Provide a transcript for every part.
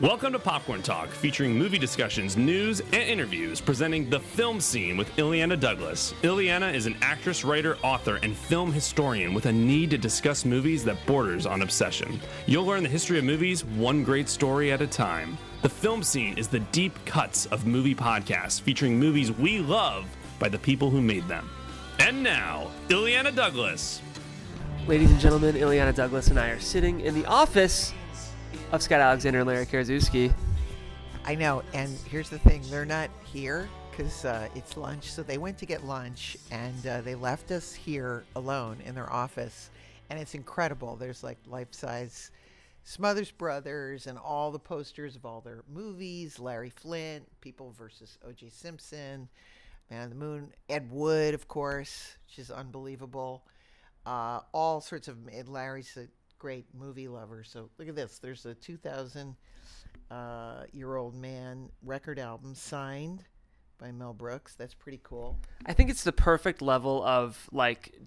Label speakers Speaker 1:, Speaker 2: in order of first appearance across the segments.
Speaker 1: Welcome to Popcorn Talk, featuring movie discussions, news, and interviews, presenting The Film Scene with Illeana Douglas. Illeana is an actress, writer, author, and film historian with a need to discuss movies that borders on obsession. You'll learn the history of movies one great story at a time. The Film Scene is the deep cuts of movie podcasts featuring movies we love by the people who made them. And now, Illeana Douglas.
Speaker 2: Ladies and gentlemen, Illeana Douglas and I are sitting in the office of Scott Alexander and Larry Karaszewski.
Speaker 3: I know, and here's the thing. They're not here because it's lunch, so they went to get lunch, and they left us here alone in their office, and it's incredible. There's like life-size Smothers Brothers and all the posters of all their movies, Larry Flint, People versus O.J. Simpson, Man on the Moon, Ed Wood, of course, which is unbelievable. All sorts of, Larry's a great movie lover. So look at this. There's a 2,000-year-old man record album signed by Mel Brooks. That's pretty cool.
Speaker 2: I think it's the perfect level of like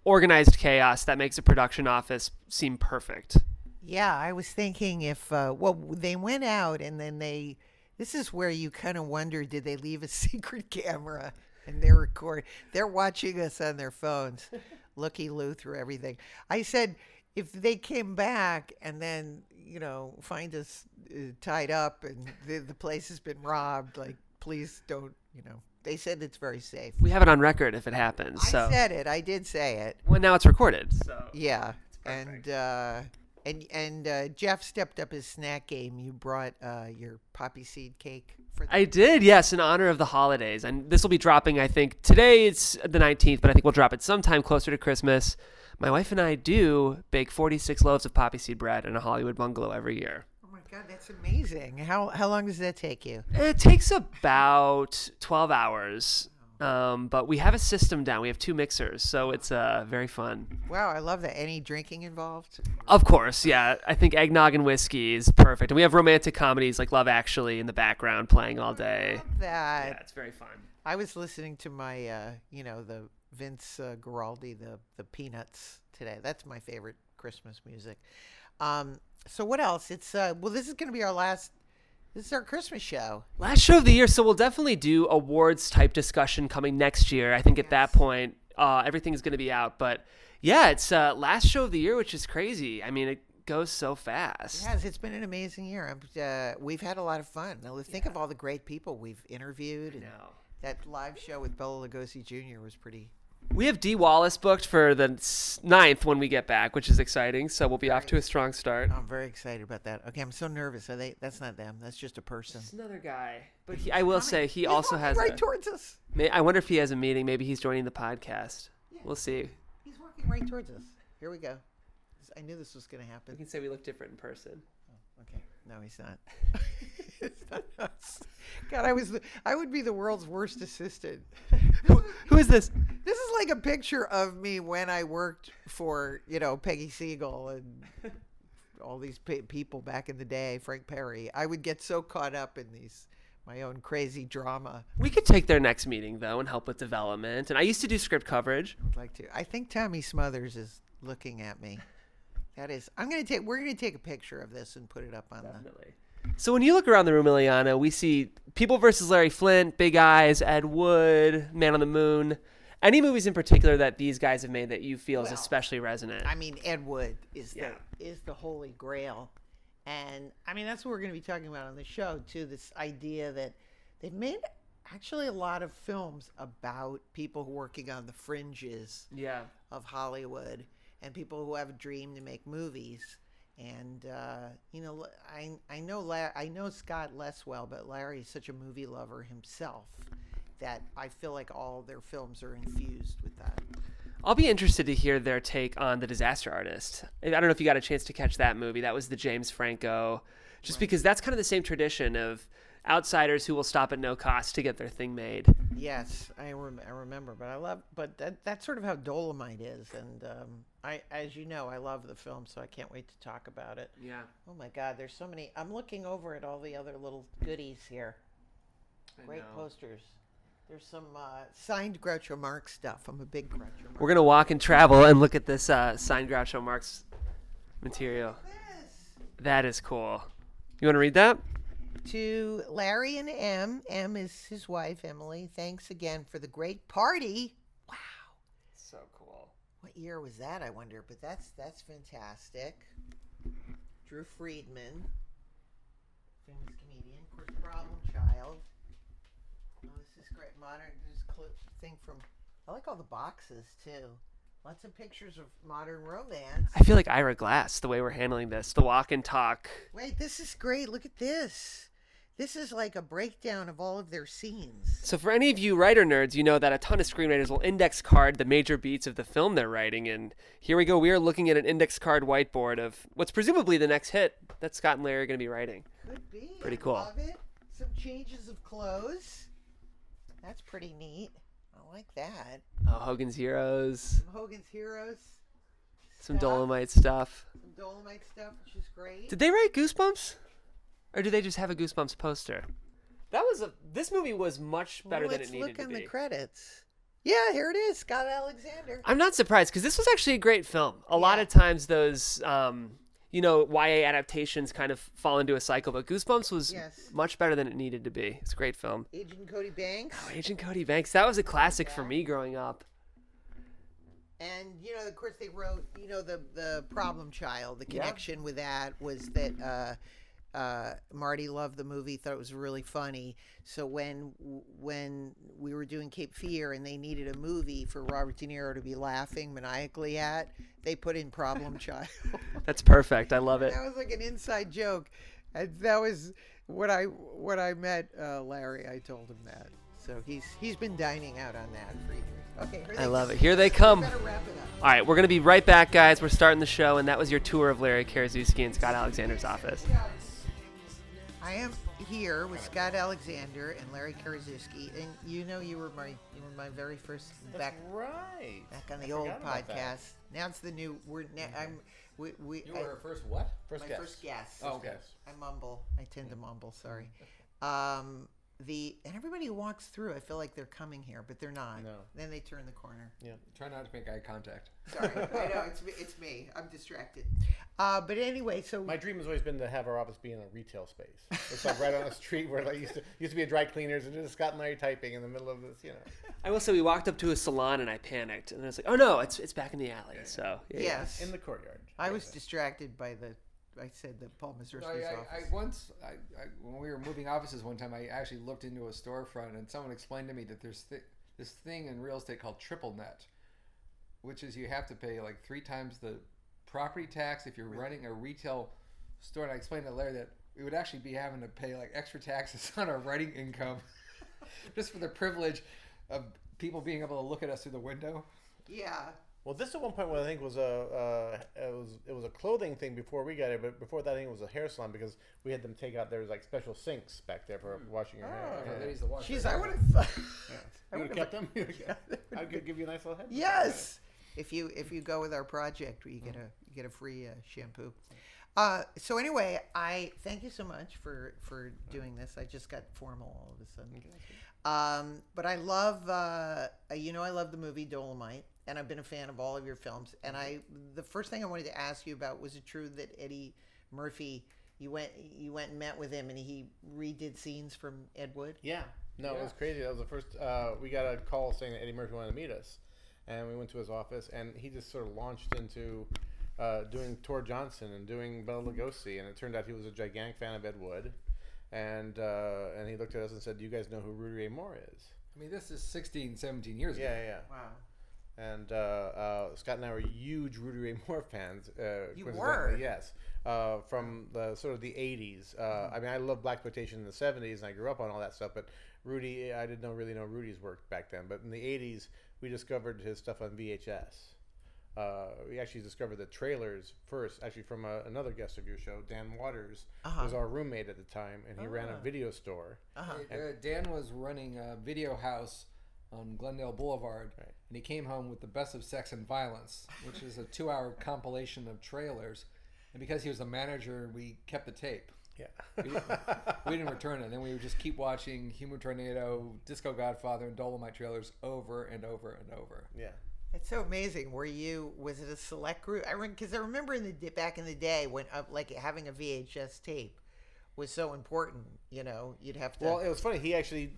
Speaker 2: organized chaos that makes a production office seem perfect.
Speaker 3: Yeah, I was thinking if, they went out and then this is where you kind of wonder, did they leave a secret camera and they're watching us on their phones, looky-loo through everything. I said, if they came back and then, find us tied up and the place has been robbed, like, please don't, They said it's very safe.
Speaker 2: We have it on record if it happens.
Speaker 3: I said it. I did say it.
Speaker 2: Well, now it's recorded. So
Speaker 3: yeah. And Jeff stepped up his snack game. You brought your poppy seed cake for them.
Speaker 2: I did, yes, in honor of the holidays. And this will be dropping, I think, today it's the 19th, but I think we'll drop it sometime closer to Christmas. My wife and I do bake 46 loaves of poppy seed bread in a Hollywood bungalow every year.
Speaker 3: Oh my God, that's amazing. How long does that take you?
Speaker 2: It takes about 12 hours, but we have a system down. We have 2 mixers, so it's very fun.
Speaker 3: Wow, I love that. Any drinking involved?
Speaker 2: Of course, yeah. I think eggnog and whiskey is perfect. And we have romantic comedies like Love Actually in the background playing all day.
Speaker 3: I love that.
Speaker 2: Yeah, it's very fun.
Speaker 3: I was listening to my, the Vince Guaraldi, the Peanuts today. That's my favorite Christmas music. So what else? It's this is going to be this is our Christmas show.
Speaker 2: Last show of the year, so we'll definitely do awards type discussion coming next year. I think at that point, everything's going to be out. But yeah, it's last show of the year, which is crazy. I mean, it goes so fast.
Speaker 3: Yes, it's been an amazing year. We've had a lot of fun. Now, think of all the great people we've interviewed. And that live show with Bela Lugosi Jr. was pretty.
Speaker 2: We have Dee Wallace booked for the 9th when we get back, which is exciting. So we'll be off to a strong start.
Speaker 3: I'm very excited about that. Okay, I'm so nervous. That's not them. That's just a person.
Speaker 2: It's another guy. But I will say he also has
Speaker 3: right towards us.
Speaker 2: I wonder if he has a meeting. Maybe he's joining the podcast. Yeah. We'll see.
Speaker 3: He's walking right towards us. Here we go. I knew this was going to happen.
Speaker 2: We can say we look different in person.
Speaker 3: Oh, okay. No, he's not. It's not us. God, I would be the world's worst assistant.
Speaker 2: Who is this?
Speaker 3: This is like a picture of me when I worked for, Peggy Siegel and all these people back in the day, Frank Perry. I would get so caught up in my own crazy drama.
Speaker 2: We could take their next meeting, though, and help with development. And I used to do script coverage.
Speaker 3: I would like to. I think Tommy Smothers is looking at me. We're going to take a picture of this and put it up on
Speaker 2: Definitely. So when you look around the room, Illeana, we see People versus Larry Flint, Big Eyes, Ed Wood, Man on the Moon. Any movies in particular that these guys have made that you feel is especially resonant?
Speaker 3: I mean, Ed Wood is the holy grail. And, I mean, that's what we're going to be talking about on the show, too, this idea that they've made actually a lot of films about people working on the fringes of Hollywood and people who have a dream to make movies. And, I know Scott less well, but Larry is such a movie lover himself that I feel like all their films are infused with that.
Speaker 2: I'll be interested to hear their take on The Disaster Artist. I don't know if you got a chance to catch that movie. That was the James Franco, because that's kind of the same tradition of outsiders who will stop at no cost to get their thing made.
Speaker 3: Yes, I remember, but that's sort of how Dolemite is, and as you know, I love the film, so I can't wait to talk about it.
Speaker 2: Yeah.
Speaker 3: Oh my God, there's so many. I'm looking over at all the other little goodies here. Great posters. There's some signed Groucho Marx stuff. I'm a big Groucho Marx.
Speaker 2: We're gonna walk and travel and look at this signed Groucho Marx material.
Speaker 3: Look at this.
Speaker 2: That is cool. You want to read that?
Speaker 3: To Larry and M. M is his wife, Emily. Thanks again for the great party. Wow.
Speaker 2: So cool.
Speaker 3: What year was that, I wonder? But that's fantastic. Drew Friedman, famous comedian. Of course, Problem Child. Oh, this is great. Modern, this thing from, I like all the boxes, too. Lots of pictures of modern romance.
Speaker 2: I feel like Ira Glass, the way we're handling this. The walk and talk.
Speaker 3: Wait, this is great. Look at this. This is like a breakdown of all of their scenes.
Speaker 2: So for any of you writer nerds, you know that a ton of screenwriters will index card the major beats of the film they're writing. And here we go. We are looking at an index card whiteboard of what's presumably the next hit that Scott and Larry are going to be writing.
Speaker 3: Could be.
Speaker 2: Pretty
Speaker 3: I
Speaker 2: cool.
Speaker 3: love it. Some changes of clothes. That's pretty neat. I like that.
Speaker 2: Oh, Hogan's Heroes.
Speaker 3: Some Hogan's Heroes.
Speaker 2: Some
Speaker 3: stuff.
Speaker 2: Dolemite stuff.
Speaker 3: Some Dolemite stuff, which is great.
Speaker 2: Did they write Goosebumps? Or do they just have a Goosebumps poster? This movie was much better than it needed to be.
Speaker 3: Let's look on the credits. Yeah, here it is. Scott Alexander.
Speaker 2: I'm not surprised because this was actually a great film. A lot of times those, YA adaptations kind of fall into a cycle, but Goosebumps was much better than it needed to be. It's a great film.
Speaker 3: Agent Cody Banks.
Speaker 2: Oh, Agent Cody Banks. That was a classic for me growing up.
Speaker 3: And, of course, they wrote, the Problem Child. The connection with that was that Marty loved the movie, thought it was really funny. So when we were doing Cape Fear and they needed a movie for Robert De Niro to be laughing maniacally at, they put in Problem Child.
Speaker 2: That's perfect. I love it.
Speaker 3: That was like an inside joke. And that was when I met Larry. I told him that. So he's been dining out on that for years. Okay,
Speaker 2: I love it. Here they come.
Speaker 3: Better wrap it up.
Speaker 2: All right, we're going to be right back, guys. We're starting the show, and that was your tour of Larry Karaszewski and Scott Alexander's office.
Speaker 3: I am here with Scott Alexander and Larry Karaszewski, and you were my very first back on the old podcast. Now it's the new. You were
Speaker 4: our first what?
Speaker 3: First guest.
Speaker 4: Oh, okay.
Speaker 3: I mumble. I tend to mumble. Sorry. And everybody who walks through, I feel like they're coming here, but they're not.
Speaker 4: No.
Speaker 3: Then they turn the corner.
Speaker 4: Yeah. Try not to make eye contact.
Speaker 3: Sorry, I know it's me. I'm distracted. But anyway, so
Speaker 5: my dream has always been to have our office be in a retail space. It's like right on the street where used to be a dry cleaners, and just Scott and Larry typing in the middle of this.
Speaker 2: I will say we walked up to a salon and I panicked, and I was like, "Oh no, it's back in the alley." So
Speaker 3: yes,
Speaker 5: in the courtyard.
Speaker 3: I was distracted by I said that Paul Mazursky's office.
Speaker 4: When we were moving offices one time, I actually looked into a storefront and someone explained to me that there's this thing in real estate called triple net, which is you have to pay like 3 times the property tax if you're running a retail store. And I explained to Larry that we would actually be having to pay like extra taxes on our writing income just for the privilege of people being able to look at us through the window.
Speaker 3: Yeah.
Speaker 5: Well, this at one point I think was it was a clothing thing before we got it, but before that I think it was a hair salon because we had them take out there was like special sinks back there for washing your hair.
Speaker 4: Yeah, they used to wash
Speaker 3: Jeez,
Speaker 4: their
Speaker 3: I
Speaker 4: hair.
Speaker 3: would have.
Speaker 5: You would have kept them. I could give you a nice little head.
Speaker 3: Yes. If you go with our project, you get a free shampoo. So anyway, I thank you so much for doing this. I just got formal all of a sudden. But I love I love the movie Dolemite, and I've been a fan of all of your films. And the first thing I wanted to ask you about, was it true that Eddie Murphy, you went and met with him and he redid scenes from Ed Wood?
Speaker 5: Yeah. No, it was crazy. That was the first. We got a call saying that Eddie Murphy wanted to meet us, and we went to his office, and he just sort of launched into doing Tor Johnson and doing Bela Lugosi, and it turned out he was a gigantic fan of Ed Wood, and he looked at us and said, "Do you guys know who Rudy Ray Moore is?"
Speaker 4: I mean, this is 16, 17 years ago.
Speaker 5: Yeah.
Speaker 3: Wow.
Speaker 5: And Scott and I were huge Rudy Ray Moore fans.
Speaker 3: You were?
Speaker 5: Yes. From the sort of the 80s. I mean, I loved blaxploitation in the 70s, and I grew up on all that stuff. But Rudy, I didn't really know Rudy's work back then. But in the 80s, we discovered his stuff on VHS. We actually discovered the trailers first, actually from another guest of your show, Dan Waters, was our roommate at the time, and he ran a video store.
Speaker 4: Dan was running a video house on Glendale Boulevard, and he came home with The Best of Sex and Violence, which is a 2-hour compilation of trailers. And because he was a manager, we kept the tape.
Speaker 5: Yeah.
Speaker 4: We didn't return it. Then we would just keep watching Human Tornado, Disco Godfather, and Dolemite trailers over and over and over.
Speaker 5: Yeah.
Speaker 3: It's so amazing. Was it a select group? Because I remember back in the day when like having a VHS tape was so important. You know, you'd have to.
Speaker 5: Well, it was funny. He actually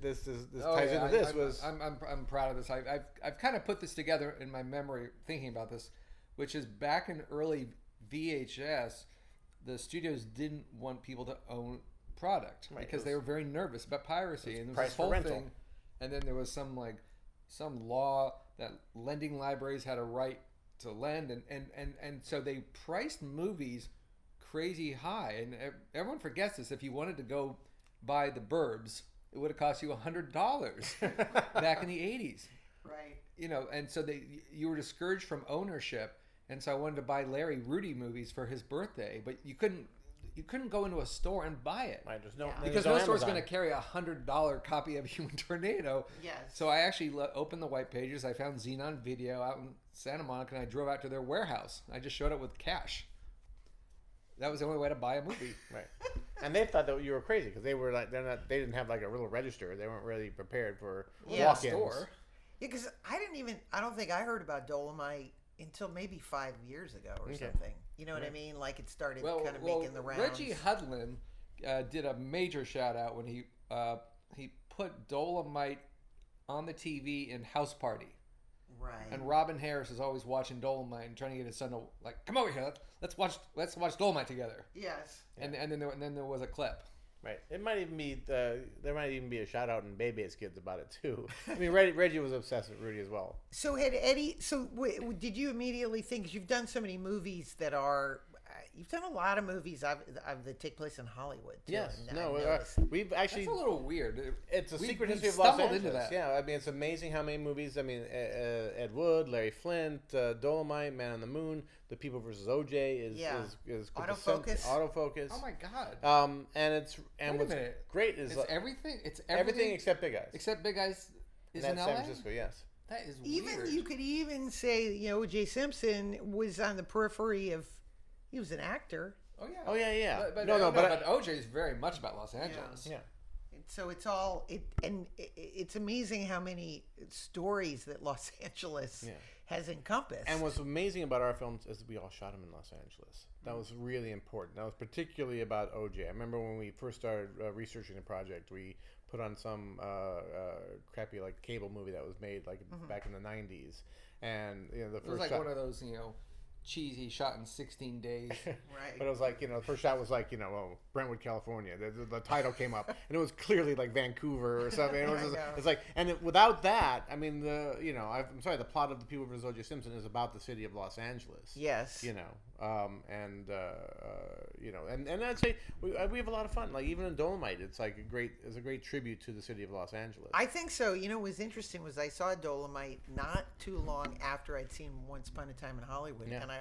Speaker 5: this
Speaker 4: Oh,
Speaker 5: ties
Speaker 4: yeah,
Speaker 5: into this.
Speaker 4: I'm proud of this. I've kind of put this together in my memory thinking about this, which is back in early VHS, the studios didn't want people to own product because they were very nervous about piracy, and there was this whole thing. And then there was some law that lending libraries had a right to lend, and so they priced movies crazy high, and everyone forgets this. If you wanted to go buy The Burbs, it would have cost you $100 back in the 80s.
Speaker 3: Right.
Speaker 4: You know, and so you were discouraged from ownership, and so I wanted to buy Larry Rudy movies for his birthday, but you couldn't go into a store and buy it.
Speaker 5: Right,
Speaker 4: because no store's going to carry a $100 copy of Human Tornado.
Speaker 3: Yes.
Speaker 4: So I actually opened the white pages. I found Xenon Video out in Santa Monica, and I drove out to their warehouse. I just showed up with cash. That was the only way to buy a movie.
Speaker 5: Right. And they thought that you were crazy because they were like they didn't have like a real register. They weren't really prepared for walk-ins.
Speaker 4: Store.
Speaker 3: Yeah, because I don't think I heard about Dolemite until maybe 5 years ago or something. You know what I mean? Like it started kind of making the rounds.
Speaker 4: Reggie Hudlin did a major shout out when he put Dolemite on the TV in House Party.
Speaker 3: Right.
Speaker 4: And Robin Harris is always watching Dolemite and trying to get his son to come over here. Let's watch Dolemite together.
Speaker 3: Yes.
Speaker 4: And then there was a clip.
Speaker 5: Right. It might even be there might even be a shout out in Bebe's Kids about it too. I mean, Reggie was obsessed with Rudy as well.
Speaker 3: So had Eddie? So did you immediately think? 'Cause you've done so many movies that are. You've done a lot of movies that take place in Hollywood. Too,
Speaker 5: Yes. We've actually.
Speaker 4: That's a little weird.
Speaker 5: It's a secret history of
Speaker 4: Los
Speaker 5: Los Angeles.
Speaker 4: Into that.
Speaker 5: Yeah, I mean, it's amazing how many movies. I mean, Ed Wood, Larry Flint, Dolemite, Man on the Moon, The People versus OJ is
Speaker 3: Autofocus.
Speaker 5: Autofocus.
Speaker 4: Oh my God.
Speaker 5: And what's great is
Speaker 4: it's everything. It's
Speaker 5: everything except Big Eyes.
Speaker 4: Except Big Eyes is in
Speaker 5: San
Speaker 4: LA.
Speaker 5: Francisco. Yes.
Speaker 4: That is
Speaker 3: Even
Speaker 4: weird.
Speaker 3: you could even say O.J. Simpson was on the periphery of. He was an actor.
Speaker 4: Oh yeah.
Speaker 5: Oh yeah.
Speaker 4: But OJ is very much about Los Angeles.
Speaker 5: Yeah.
Speaker 3: So it's it's amazing how many stories that Los Angeles has encompassed.
Speaker 5: And what's amazing about our films is we all shot them in Los Angeles. That was really important. That was particularly about OJ. I remember when we first started researching the project, we put on some crappy cable movie that was made back in the 90s, and the first
Speaker 4: it was
Speaker 5: shot,
Speaker 4: one of those cheesy shot in 16 days.
Speaker 3: Right.
Speaker 5: But it was the first shot was Brentwood, California. The title came up, and it was clearly Vancouver or something. It was without that, I mean I'm sorry, the plot of The People vs. O.J. Simpson is about the city of Los Angeles.
Speaker 3: Yes.
Speaker 5: And I'd say we have a lot of fun. Even in Dolemite, it's a great tribute to the city of Los Angeles.
Speaker 3: I think so. What was interesting was I saw Dolemite not too long after I'd seen Once Upon a Time in Hollywood, and I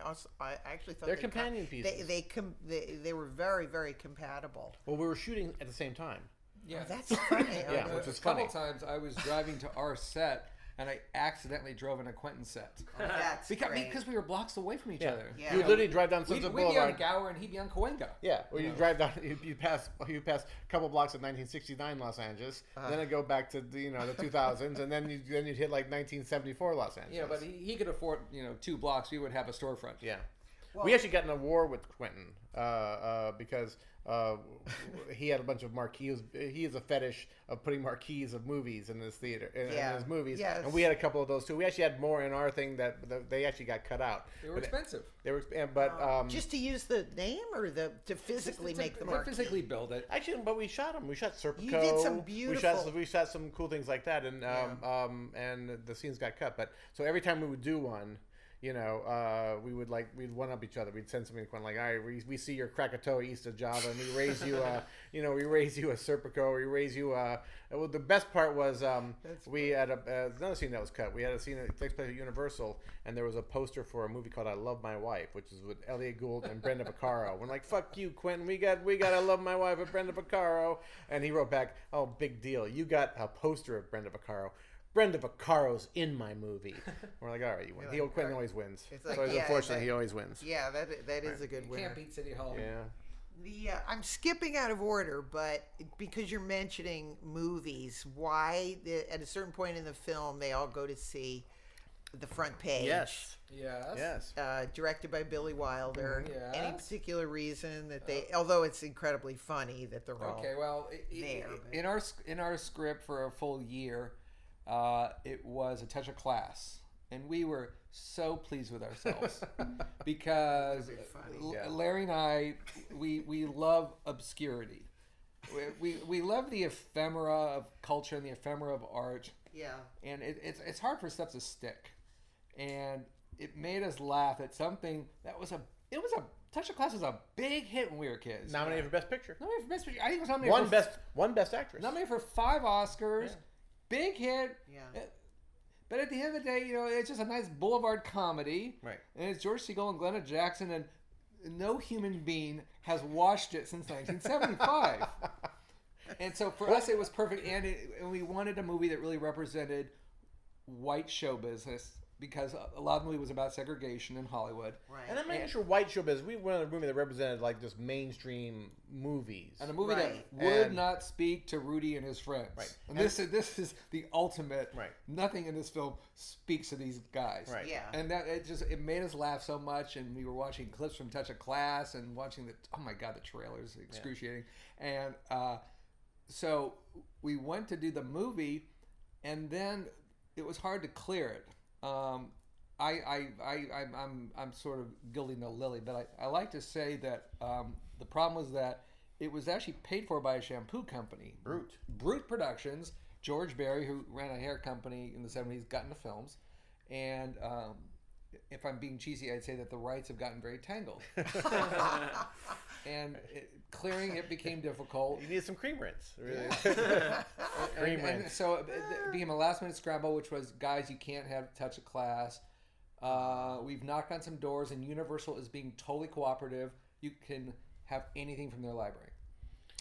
Speaker 3: actually thought
Speaker 5: they're companion pieces.
Speaker 3: They were very, very compatible.
Speaker 5: Well, we were shooting at the same time.
Speaker 4: Yeah,
Speaker 3: that's funny.
Speaker 5: Yeah, which was
Speaker 4: a
Speaker 5: funny.
Speaker 4: couple times I was driving to our set, and I accidentally drove in a Quentin set.
Speaker 3: That's
Speaker 4: because we were blocks away from each other.
Speaker 3: Yeah.
Speaker 5: You would literally drive down Sunset
Speaker 4: We'd be
Speaker 5: Boulevard.
Speaker 4: on Gower, and he'd be on Cahuenga.
Speaker 5: Yeah, or you drive down, you pass a couple blocks of 1969 Los Angeles, then it go back to the 2000s, and then you'd hit 1974 Los Angeles.
Speaker 4: Yeah, but he could afford 2 blocks. We would have a storefront.
Speaker 5: Yeah. We actually got in a war with Quentin because he had a bunch of marquees. He has a fetish of putting marquees of movies in his theater, in his movies.
Speaker 3: Yes.
Speaker 5: And we had a couple of those too. We actually had more in our thing that they actually got cut out.
Speaker 4: They were expensive.
Speaker 3: Just to use the name or to physically make the marquee?
Speaker 4: Physically build it.
Speaker 5: Actually, but we shot them. We shot Serpico.
Speaker 3: You did some beautiful.
Speaker 5: We shot some cool things like that, and the scenes got cut. But so every time we would do one, we'd one up each other. We'd send something to Quentin all right, we see your Krakatoa east of Java, and we raise you we raise you a Serpico, we raise you the best part was we had another scene that was cut. We had a scene that takes place at Universal, and there was a poster for a movie called I Love My Wife, which is with Elliot Gould and Brenda Vaccaro. We're fuck you, Quentin, we got I Love My Wife with Brenda Vaccaro, and he wrote back, oh, big deal, you got a poster of Brenda Vaccaro. Brenda Vaccaro's in my movie. We're all right, you win. Quentin always wins. Unfortunately, he always wins.
Speaker 3: Yeah, that is a good winner.
Speaker 4: Can't beat City Hall.
Speaker 5: Yeah.
Speaker 3: I'm skipping out of order, but because you're mentioning movies, why at a certain point in the film they all go to see The Front Page.
Speaker 5: Yes.
Speaker 4: Yes.
Speaker 3: Directed by Billy Wilder.
Speaker 4: Yes.
Speaker 3: Any particular reason that they, although it's incredibly funny that they're all
Speaker 4: Okay, well,
Speaker 3: there,
Speaker 4: in our script for a full year, it was a touch of class, and we were so pleased with ourselves because Larry and I, we love obscurity. We love the ephemera of culture and the ephemera of art.
Speaker 3: Yeah.
Speaker 4: And it's hard for stuff to stick, and it made us laugh at something that was a Touch of Class was a big hit when we were kids.
Speaker 5: Nominated for Best Picture.
Speaker 4: Nominated for Best Picture. I think it was nominated
Speaker 5: one Best Actress.
Speaker 4: Nominated for 5 Oscars.
Speaker 5: Yeah.
Speaker 4: Big hit.
Speaker 3: Yeah.
Speaker 4: But at the end of the day, it's just a nice boulevard comedy.
Speaker 5: Right.
Speaker 4: And it's George Segal and Glenda Jackson, and no human being has watched it since 1975. And so for us, it was perfect. And we wanted a movie that really represented white show business, because a lot of the movie was about segregation in Hollywood.
Speaker 3: Right.
Speaker 5: And I'm not sure white show business. We wanted a movie that represented like just mainstream movies.
Speaker 4: And a movie
Speaker 3: Right.
Speaker 4: that would not speak to Rudy and his friends.
Speaker 5: Right.
Speaker 4: And this is the ultimate.
Speaker 5: Right.
Speaker 4: Nothing in this film speaks to these guys.
Speaker 5: Right.
Speaker 3: Yeah.
Speaker 4: And that it made us laugh so much, and we were watching clips from Touch of Class and watching oh my God, the trailer's excruciating. And so we went to do the movie, and then it was hard to clear it. I'm sort of gilding the lily, but I like to say that the problem was that it was actually paid for by a shampoo company, Brute Productions. George Barry, who ran a hair company in the 70s, got into films, and if I'm being cheesy, I'd say that the rights have gotten very tangled, and clearing it became difficult.
Speaker 5: You need some cream rinse. Really.
Speaker 4: And so it became a last-minute scramble, which was, guys, you can't have Touch of Class. We've knocked on some doors, and Universal is being totally cooperative. You can have anything from their library,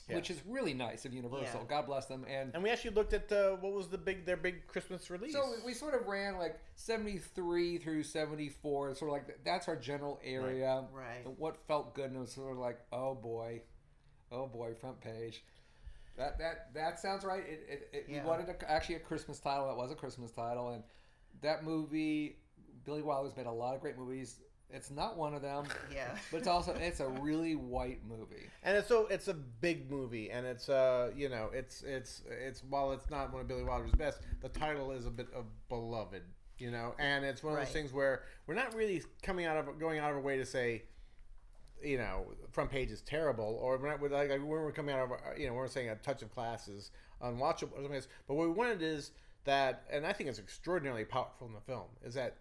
Speaker 4: which is really nice of Universal.
Speaker 3: Yeah.
Speaker 4: God bless them. And
Speaker 5: we actually looked at what was their big Christmas release.
Speaker 4: so we sort of ran like 73 through 74, sort of like that's our general area.
Speaker 3: Right.
Speaker 4: And what felt good, and it was sort of like, oh boy, Front Page. That sounds right. We wanted actually a Christmas title. That was a Christmas title, and that movie, Billy Wilder's made a lot of great movies. It's not one of them.
Speaker 3: Yeah.
Speaker 4: But it's a really white movie.
Speaker 5: And it's a big movie, and it's it's while it's not one of Billy Wilder's best, the title is a bit of beloved, and it's one of those things where we're not really going out of our way to say, Front Page is terrible, or we're coming out of we're saying a Touch of Class is unwatchable or something else. But what we wanted is that, and I think it's extraordinarily powerful in the film, is that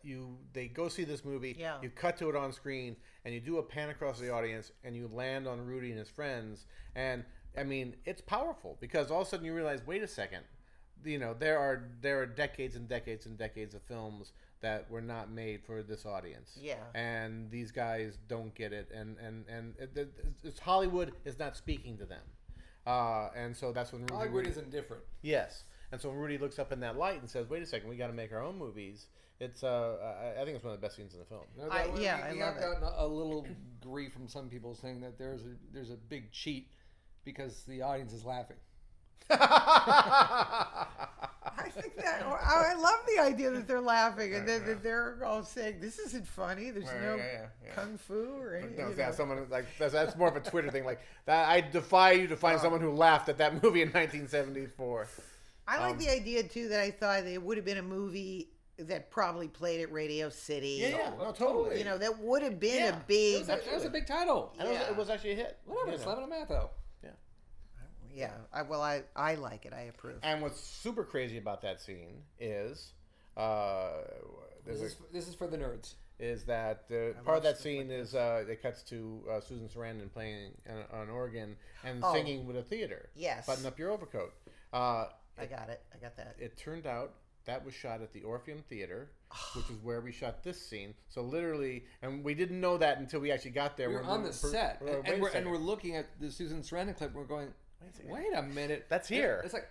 Speaker 5: they go see this movie, you cut to it on screen, and you do a pan across the audience, and you land on Rudy and his friends, and I mean, it's powerful, because all of a sudden you realize, wait a second, there are decades and decades and decades of films that were not made for this audience.
Speaker 3: Yeah.
Speaker 5: And these guys don't get it, and it's Hollywood is not speaking to them. And so that's when
Speaker 4: Hollywood is indifferent.
Speaker 5: Yes. And so when Rudy looks up in that light and says, wait a second, we got to make our own movies, it's I think it's one of the best scenes in the film.
Speaker 3: I
Speaker 4: We
Speaker 3: love
Speaker 4: have
Speaker 3: it.
Speaker 4: gotten a little grief from some people saying that there's a big cheat because the audience is laughing.
Speaker 3: I think that I love the idea that they're laughing and that they're all saying, "This isn't funny. There's no kung fu or anything."
Speaker 5: No, someone like that's more of a Twitter thing. Like that, I defy you to find someone who laughed at that movie in 1974.
Speaker 3: I like the idea too that I thought it would have been a movie that probably played at Radio City.
Speaker 5: Yeah, no, totally.
Speaker 3: That would have been a big.
Speaker 4: That was a big title.
Speaker 5: And it was actually a hit.
Speaker 4: Whatever, Slamming a Math though.
Speaker 3: Yeah, I like it. I approve.
Speaker 5: And what's super crazy about that scene is,
Speaker 4: This is for the nerds.
Speaker 5: Is that part of that scene is it cuts to Susan Sarandon playing an organ and singing with a theater.
Speaker 3: Yes.
Speaker 5: Button up your overcoat.
Speaker 3: I got it. I got that.
Speaker 5: It turned out that was shot at the Orpheum Theater, which is where we shot this scene. So literally, and we didn't know that until we actually got there.
Speaker 4: We were on the set, and
Speaker 5: we're
Speaker 4: we're looking at the Susan Sarandon clip. And we're going, wait a minute,
Speaker 5: that's here.
Speaker 4: It's like,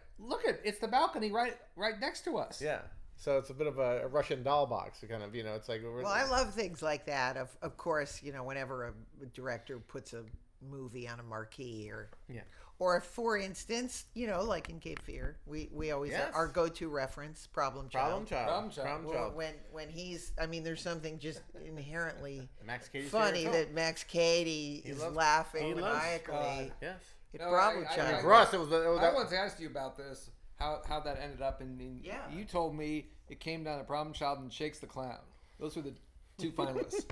Speaker 4: it's the balcony right next to us.
Speaker 5: Yeah. So it's a bit of a Russian doll box, kind of. It's like.
Speaker 3: Well, I love things like that. Of course, whenever a director puts a movie on a marquee
Speaker 5: Yeah.
Speaker 3: or for instance, like in Cape Fear, we always our go-to reference, Problem Child.
Speaker 5: Problem Child.
Speaker 3: When he's, there's something just inherently
Speaker 5: Max Cady's
Speaker 3: funny
Speaker 5: favorite
Speaker 3: that Max Cady is laughing maniacally.
Speaker 5: Yes.
Speaker 3: At
Speaker 4: No,
Speaker 3: Problem
Speaker 4: I-
Speaker 3: Child.
Speaker 5: For us, it was
Speaker 4: I once asked you about this, how that ended up, and you told me it came down to Problem Child and Shakes the Clown. Those were the two finalists.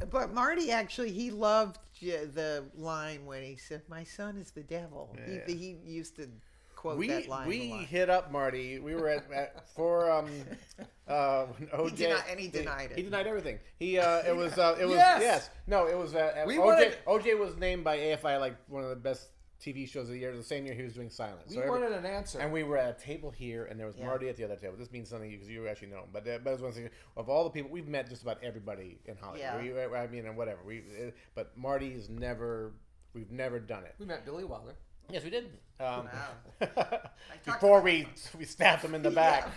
Speaker 3: But Marty actually, he loved the line when he said, "My son is the devil."
Speaker 5: Yeah.
Speaker 3: He used to quote that line.
Speaker 5: We
Speaker 3: a lot.
Speaker 5: hit up Marty. We were for OJ,
Speaker 3: He denied it.
Speaker 5: He denied everything. It was
Speaker 4: Yes!
Speaker 5: No, it was
Speaker 4: We
Speaker 5: OJ.
Speaker 4: wanted-
Speaker 5: OJ was named by AFI like one of the best TV shows of the year. The same year he was doing Silence.
Speaker 4: We wanted an answer.
Speaker 5: And we were at a table here, and there was Marty at the other table. This means something because you actually know him. But it was one thing of all the people we've met, just about everybody in Hollywood.
Speaker 3: Yeah.
Speaker 5: And whatever. But Marty's never. We've never done it.
Speaker 4: We met Billy Wilder.
Speaker 5: Yes, we did.
Speaker 3: Wow.
Speaker 5: Before we stabbed him in the back.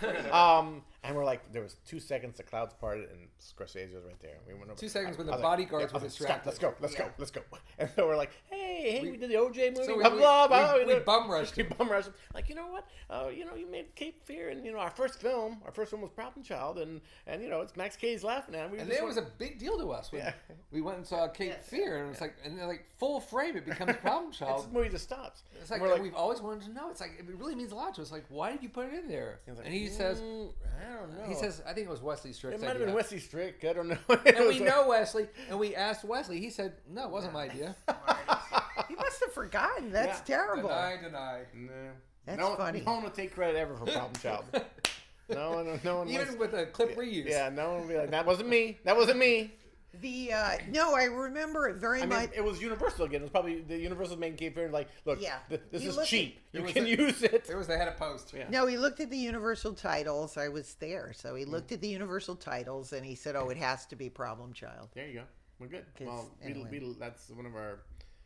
Speaker 5: And we're like, there was 2 seconds, the clouds parted, and Scorsese was right there. And we went over.
Speaker 4: 2 seconds when the
Speaker 5: I was
Speaker 4: bodyguards were
Speaker 5: Scott,
Speaker 4: distracted.
Speaker 5: let's go. And so we're like, hey, we did the OJ movie.
Speaker 4: So
Speaker 5: blah, blah, blah,
Speaker 4: we
Speaker 5: did-
Speaker 4: bum rushed
Speaker 5: We
Speaker 4: him.
Speaker 5: bum rushed him. Like, you know what? You made Cape Fear, and our first film was Problem Child, and it's Max Cady's laughing at him.
Speaker 4: And it was a big deal to us when we went and saw Cape Fear, and it was like, and then like full frame, it becomes Problem Child.
Speaker 5: This movie just stops.
Speaker 4: It's like,
Speaker 5: And we're
Speaker 4: we've always wanted to know. It's like, it really means a lot to us. Like, why did you put it in there?
Speaker 5: He's like,
Speaker 4: And he says,
Speaker 5: I don't know.
Speaker 4: he says, I think it was Wesley Strick's
Speaker 5: It might have
Speaker 4: idea.
Speaker 5: been Wesley Strick. I don't know.
Speaker 4: And we know Wesley, and we asked Wesley. He said, no, it wasn't my idea.
Speaker 3: He must have forgotten. That's terrible.
Speaker 4: Deny.
Speaker 5: No.
Speaker 3: That's
Speaker 5: no,
Speaker 3: funny.
Speaker 5: No one will take credit ever for Problem Child. No one.
Speaker 4: Even
Speaker 5: wants-
Speaker 4: with a clip reuse.
Speaker 5: Yeah, no one will be like, that wasn't me.
Speaker 3: The no, I remember it very
Speaker 5: I mean,
Speaker 3: much.
Speaker 5: it was Universal again. It was probably the Universal making Cape Fear like, look,
Speaker 3: Yeah.
Speaker 5: this
Speaker 3: You
Speaker 5: is
Speaker 3: look
Speaker 5: cheap.
Speaker 4: It
Speaker 5: You
Speaker 4: was
Speaker 5: can
Speaker 4: a-
Speaker 5: use it.
Speaker 4: It was the head of post.
Speaker 5: Yeah.
Speaker 3: No, he looked at the Universal titles. I was there, so he looked at the Universal titles and he said, "Oh, it has to be Problem Child."
Speaker 5: There you go. We're good.
Speaker 3: 'Cause
Speaker 5: Well,
Speaker 3: anyway.
Speaker 5: that's one of our.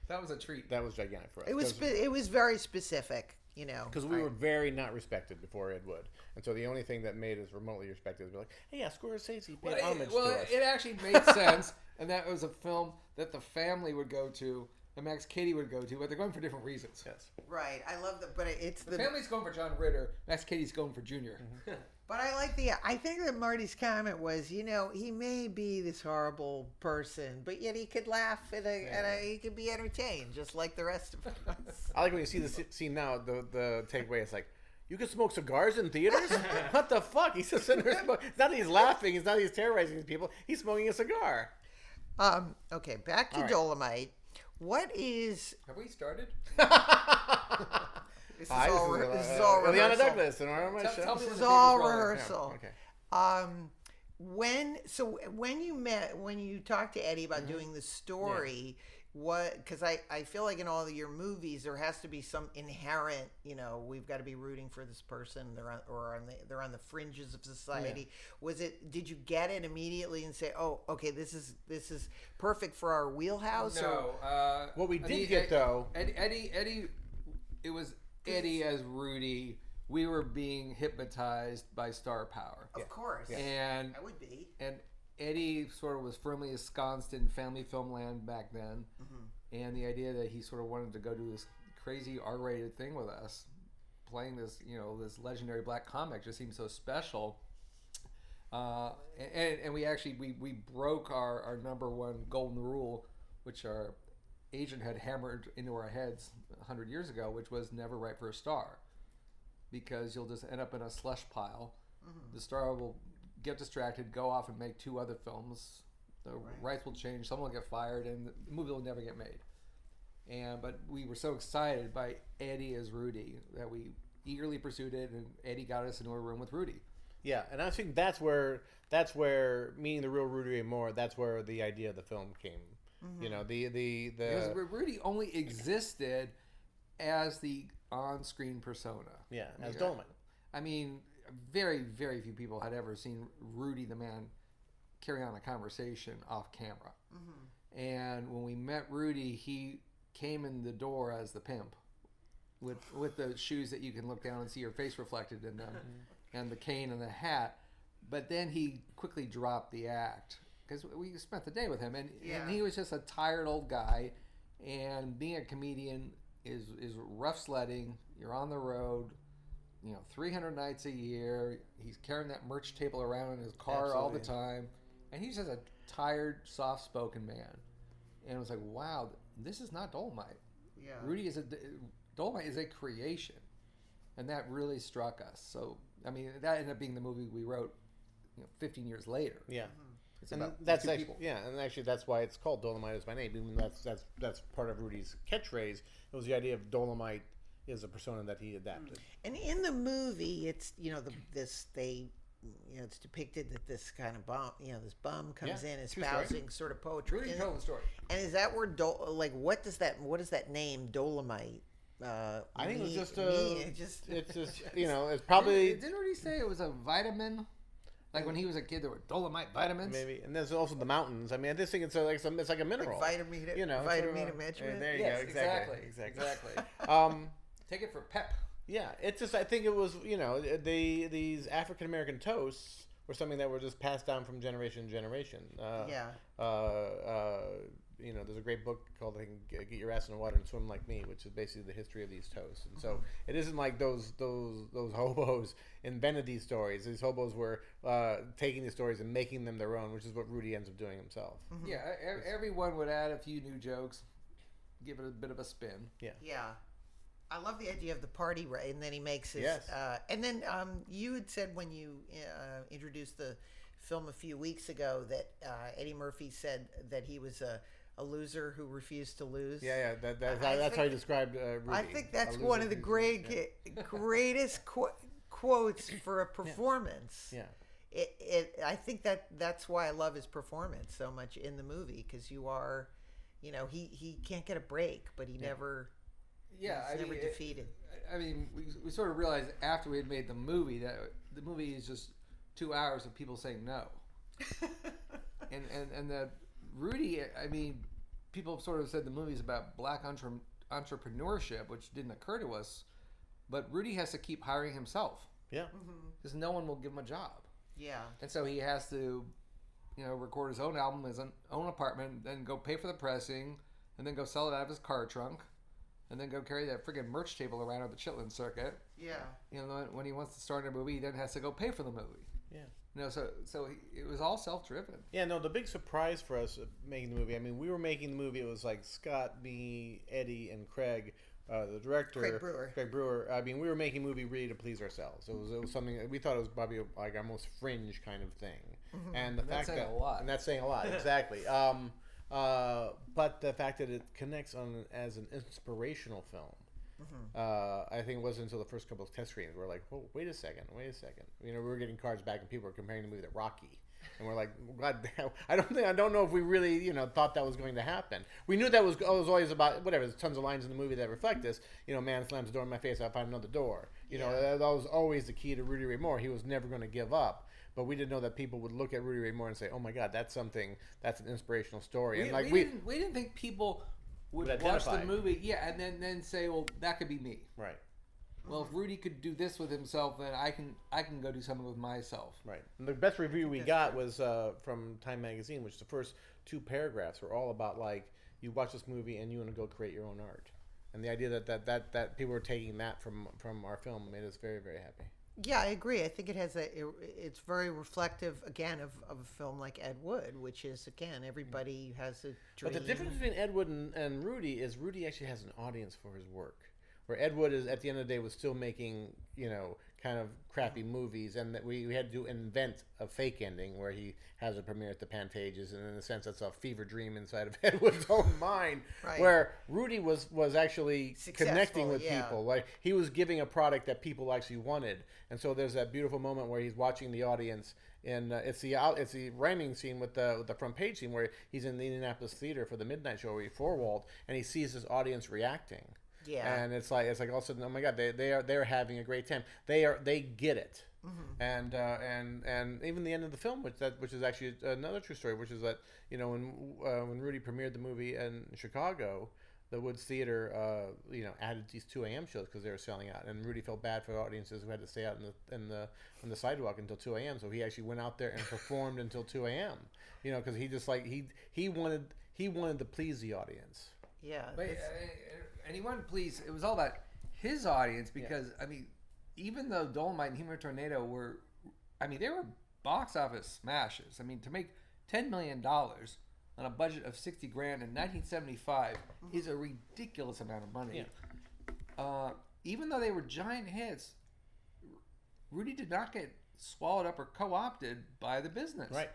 Speaker 4: That was a treat.
Speaker 5: That was gigantic for us.
Speaker 3: It was very specific,
Speaker 5: because we were very not respected before Ed Wood, and so the only thing that made us remotely respected was like, hey, yeah, Scorsese paid homage to us.
Speaker 4: It actually made sense, and that was a film that the family would go to, and Max Cady would go to, but they're going for different reasons.
Speaker 5: Yes.
Speaker 3: right. I love that, but it's
Speaker 4: The family's going for John Ritter. Max Cady's going for Junior.
Speaker 3: But I like I think that Marty's comment was, he may be this horrible person, but yet he could laugh he could be entertained, just like the rest of us.
Speaker 5: I like when you see the scene now. The takeaway is like, you can smoke cigars in theaters. What the fuck? He's just sitting there smoking. It's not that he's laughing. It's not that he's terrorizing these people. He's smoking a cigar.
Speaker 3: Okay, back to
Speaker 5: All right.
Speaker 3: Dolemite. What is
Speaker 4: Have we started?
Speaker 3: this is all
Speaker 5: Illeana
Speaker 3: rehearsal.
Speaker 5: Douglas and our
Speaker 4: Tell me when
Speaker 3: This is
Speaker 4: the
Speaker 3: all
Speaker 4: tape is rolling.
Speaker 3: rehearsal.
Speaker 5: Okay.
Speaker 3: When you talked to Eddie about doing the story, because I feel like in all of your movies there has to be some inherent, we've got to be rooting for this person, they're on the fringes of society. Did you get it immediately and say, oh, okay, this is perfect for our wheelhouse?
Speaker 4: No.
Speaker 5: What we did get though.
Speaker 4: Eddie. It was Eddie as Rudy. We were being hypnotized by star power.
Speaker 3: Of course,
Speaker 4: And
Speaker 3: I would be.
Speaker 4: And Eddie sort of was firmly ensconced in family film land back then, and the idea that he sort of wanted to go do this crazy R-rated thing with us, playing this, this legendary black comic, just seemed so special. And we actually we broke our number one golden rule, which our agent had hammered into our heads 100 years ago, which was never write for a star, because you'll just end up in a slush pile. The star will get distracted, go off and make 2 other films. The rights will change, someone will get fired, and the movie will never get made. But we were so excited by Eddie as Rudy that we eagerly pursued it, and Eddie got us into a room with Rudy.
Speaker 5: Yeah, and I think that's where meeting the real Rudy Ray Moore. That's where the idea of the film came.
Speaker 4: Because Rudy only existed as the on-screen persona.
Speaker 5: Yeah, as Dolemite.
Speaker 4: I mean, very, very few people had ever seen Rudy the man carry on a conversation off camera. And when we met Rudy, he came in the door as the pimp with the shoes that you can look down and see your face reflected in them, and the cane and the hat. But then he quickly dropped the act because we spent the day with him, and he was just a tired old guy, And being a comedian is rough sledding. You're on the road, 300 nights a year. He's carrying that merch table around in his car all the time. And he's just a tired, soft-spoken man. And it was like, wow, this is not Dolemite.
Speaker 3: Yeah.
Speaker 4: Dolemite is a creation. And that really struck us. So, I mean, that ended up being the movie we wrote 15 years later.
Speaker 5: Yeah.
Speaker 4: It's
Speaker 5: And
Speaker 4: about
Speaker 5: that's
Speaker 4: two
Speaker 5: actually,
Speaker 4: people.
Speaker 5: yeah, and actually that's why it's called Dolemite Is My Name. Even that's part of Rudy's catchphrase. It was the idea of Dolemite is a persona that he adapted.
Speaker 3: And in the movie, it's it's depicted that this kind of bum comes in espousing sort of poetry.
Speaker 4: Rudy told the story.
Speaker 3: And is that where what does that name Dolemite?
Speaker 5: I think it was just it's just it's probably
Speaker 4: Didn't Rudy say it was a vitamin? Like when he was a kid, there were Dolemite vitamins.
Speaker 5: maybe, and there's also the mountains. I mean, I just think it's like a mineral.
Speaker 3: Like vitamin,
Speaker 5: vitamin
Speaker 3: measurement.
Speaker 5: There you
Speaker 4: Yes,
Speaker 5: go. Exactly.
Speaker 4: exactly. Take it for pep.
Speaker 5: Yeah, it's just I think it was these African American toasts were something that were just passed down from generation to generation. There's a great book called I think, "Get Your Ass in the Water and Swim Like Me," which is basically the history of these toasts. And so it isn't like those hobos invented these stories. These hobos were taking these stories and making them their own, which is what Rudy ends up doing himself.
Speaker 4: Mm-hmm. Yeah, everyone would add a few new jokes, give it a bit of a spin.
Speaker 3: Yeah. I love the idea of the party, right? And then he makes his.
Speaker 5: Yes.
Speaker 3: And then you had said when you introduced the film a few weeks ago that Eddie Murphy said that he was a loser who refused to lose.
Speaker 5: Yeah. That's how he described Rudy.
Speaker 3: I think that's one of the greatest quotes for a performance.
Speaker 5: Yeah.
Speaker 3: I think that's why I love his performance so much in the movie, because you are, he can't get a break, but he never.
Speaker 4: Yeah,
Speaker 3: he's never defeated.
Speaker 4: We sort of realized after we had made the movie that the movie is just 2 hours of people saying no. and that Rudy, people sort of said the movie's about black entrepreneurship, which didn't occur to us, but Rudy has to keep hiring himself.
Speaker 5: Yeah.
Speaker 4: Because no one will give him a job.
Speaker 3: Yeah.
Speaker 4: And so he has to, record his own album in his own apartment, then go pay for the pressing, and then go sell it out of his car trunk, and then go carry that friggin' merch table around at the Chitlin circuit.
Speaker 3: Yeah.
Speaker 4: When he wants to start a movie, he then has to go pay for the movie.
Speaker 5: Yeah.
Speaker 4: So it was all self-driven.
Speaker 5: Yeah, no, the big surprise for us making the movie, we were making the movie, it was like Scott, me, Eddie, and Craig, the director. Craig Brewer. We were making a movie really to please ourselves. It was something, we thought it was probably like our most fringe kind of thing. Mm-hmm. And
Speaker 4: that's saying a lot.
Speaker 5: And that's saying a lot, exactly. But the fact that it connects as an inspirational film, I think it wasn't until the first couple of test screenings we're like, whoa, wait a second. We were getting cards back and people were comparing the movie to Rocky, and we're like, God damn, I don't know if we really thought that was going to happen. We knew that was always about whatever. There's tons of lines in the movie that reflect this. Man slams the door in my face, I'll find another door. That was always the key to Rudy Ray Moore. He was never going to give up. But we didn't know that people would look at Rudy Ray Moore and say, "Oh my God, that's an inspirational story."
Speaker 4: We didn't think people would watch the movie, and then say, "Well, that could be me."
Speaker 5: Right.
Speaker 4: Well, if Rudy could do this with himself, then I can go do something with myself.
Speaker 5: Right. And the best review we got was from Time Magazine, which the first 2 paragraphs were all about you watch this movie and you want to go create your own art, and the idea that people were taking that from our film made us very, very happy.
Speaker 3: Yeah, I agree. I think it has it's very reflective, again, of a film like Ed Wood, which is, again, everybody has a dream.
Speaker 5: But the difference between Ed Wood and Rudy is Rudy actually has an audience for his work. Where Ed Wood is, at the end of the day, was still making, kind of crappy movies, and that we had to invent a fake ending where he has a premiere at the Pantages, and in a sense that's a fever dream inside of Ed Wood's own mind.
Speaker 3: Right.
Speaker 5: Where Rudy was actually
Speaker 3: Successful,
Speaker 5: connecting with people. Like he was giving a product that people actually wanted, and so there's that beautiful moment where he's watching the audience. And it's the rhyming scene with the front page scene where he's in the Indianapolis theater for the midnight show where he four-walled, and he sees his audience reacting.
Speaker 3: Yeah.
Speaker 5: And it's like all of a sudden, oh my God, they're having a great time. They get it. Mm-hmm. And even the end of the film, which is actually another true story, which is that when Rudy premiered the movie in Chicago, the Woods Theater added these 2 a.m. shows because they were selling out, and Rudy felt bad for audiences who had to stay out on the sidewalk until 2 a.m. So he actually went out there and performed until 2 a.m. Because he just he wanted to please the audience.
Speaker 3: Yeah.
Speaker 4: But, and he wanted, please, it was all about his audience because, I mean, even though Dolemite and Human Tornado were, I mean, they were box office smashes. I mean, to make $10 million on a budget of $60,000 in 1975 is a ridiculous amount of money. Yeah. Even though they were giant hits, Rudy did not get swallowed up or co-opted by the business.
Speaker 5: Right.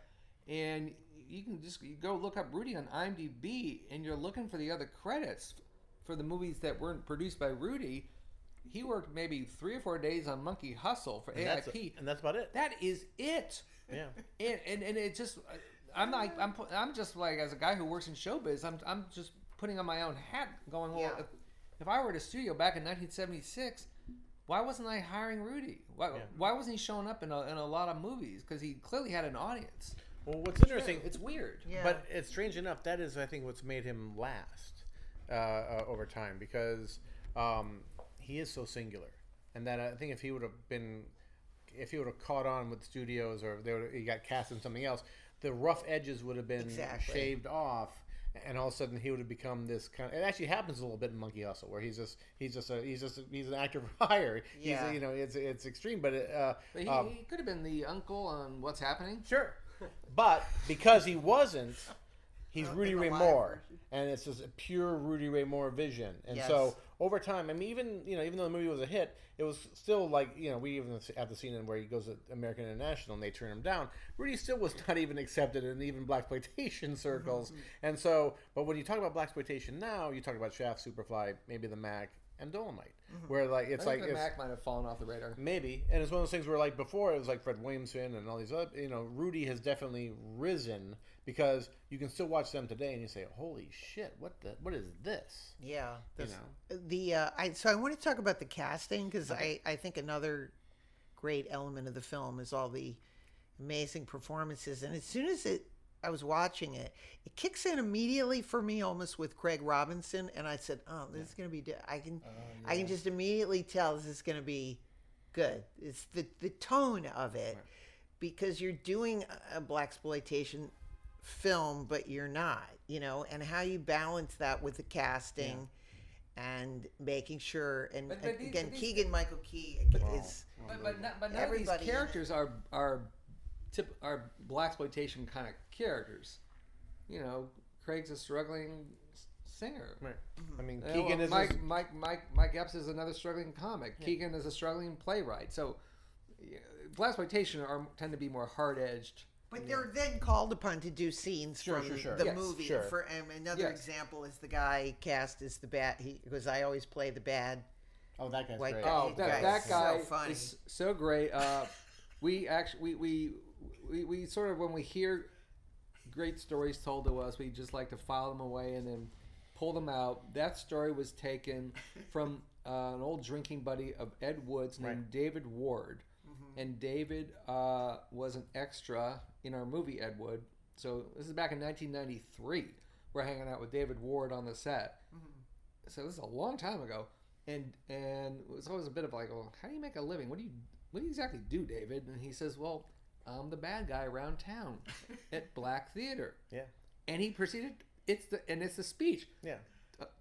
Speaker 4: And you can just go look up Rudy on IMDb, and you're looking for the other credits for the movies that weren't produced by Rudy. He worked maybe 3 or 4 days on Monkey Hustle for AIP,
Speaker 5: and that's about it.
Speaker 4: That is it.
Speaker 5: Yeah.
Speaker 4: And it just, I'm just like, as a guy who works in showbiz, I'm just putting on my own hat, going, well, if I were at a studio back in 1976, why wasn't I hiring Rudy? Why wasn't he showing up in a lot of movies? Because he clearly had an audience.
Speaker 5: Well, what's interesting,
Speaker 4: it's weird.
Speaker 3: Yeah.
Speaker 5: But it's strange enough, that is, I think, what's made him last over time, because he is so singular. And that I think if he would have caught on with studios, or he got cast in something else, the rough edges would have been shaved off, and all of a sudden he would have become this kind of. It actually happens a little bit in Monkey Hustle, where he's an actor for hire.
Speaker 3: Yeah.
Speaker 5: It's extreme, but
Speaker 4: he could have been the uncle on What's Happening.
Speaker 5: sure. But because he wasn't, he's Rudy
Speaker 3: in the
Speaker 5: Ray
Speaker 3: live
Speaker 5: Moore,
Speaker 3: version.
Speaker 5: and it's just a pure Rudy Ray Moore vision. And
Speaker 3: Yes.
Speaker 5: so over time, I mean, even though the movie was a hit, it was still like, we even have the scene in where he goes to American International and they turn him down. Rudy still was not even accepted in even blaxploitation circles. And so, but when you talk about blaxploitation now, you talk about Shaft, Superfly, maybe the Mac, and Dolemite, where like it's
Speaker 4: I
Speaker 5: like
Speaker 4: think the Mac might have fallen off the radar.
Speaker 5: maybe, and it's one of those things where like before it was like Fred Williamson and all these other, Rudy has definitely risen, because you can still watch them today and you say, holy shit, what is this?
Speaker 3: Yeah.
Speaker 5: You
Speaker 3: So I want to talk about the casting, because I think another great element of the film is all the amazing performances. And as soon as I was watching it, it kicks in immediately for me, almost with Craig Robinson, and I said, "Oh, this is going to be. I can just immediately tell this is going to be good. It's the tone of it, because you're doing a blaxploitation film, but you're not, and how you balance that with the casting." And making sure, and again, Keegan-Michael Key is.
Speaker 4: But none of these characters are blaxploitation kind of characters. Craig's a struggling singer.
Speaker 5: Right. I mean,
Speaker 4: Well,
Speaker 5: Keegan is
Speaker 4: Mike Epps is another struggling comic. Yeah. Keegan is a struggling playwright. So, blaxploitation tend to be more hard-edged.
Speaker 3: But they're then called upon to do scenes from the movie.
Speaker 5: Sure.
Speaker 3: For another example is the guy cast as the bad. Because I always play the bad.
Speaker 5: Oh, that guy's
Speaker 3: white
Speaker 5: great.
Speaker 3: guy.
Speaker 4: Oh, that guy
Speaker 3: so funny.
Speaker 4: is so great. We sort of, when we hear great stories told to us, we just like to file them away and then pull them out. That story was taken from an old drinking buddy of Ed Wood's named David Ward. And David was an extra in our movie Ed Wood. So this is back in 1993. We're hanging out with David Ward on the set. So this is a long time ago. And it was always a bit of like, well, how do you make a living? What do you exactly do, David? And he says, well, I'm the bad guy around town at Black Theater.
Speaker 5: Yeah.
Speaker 4: And he proceeded. It's the speech.
Speaker 5: Yeah.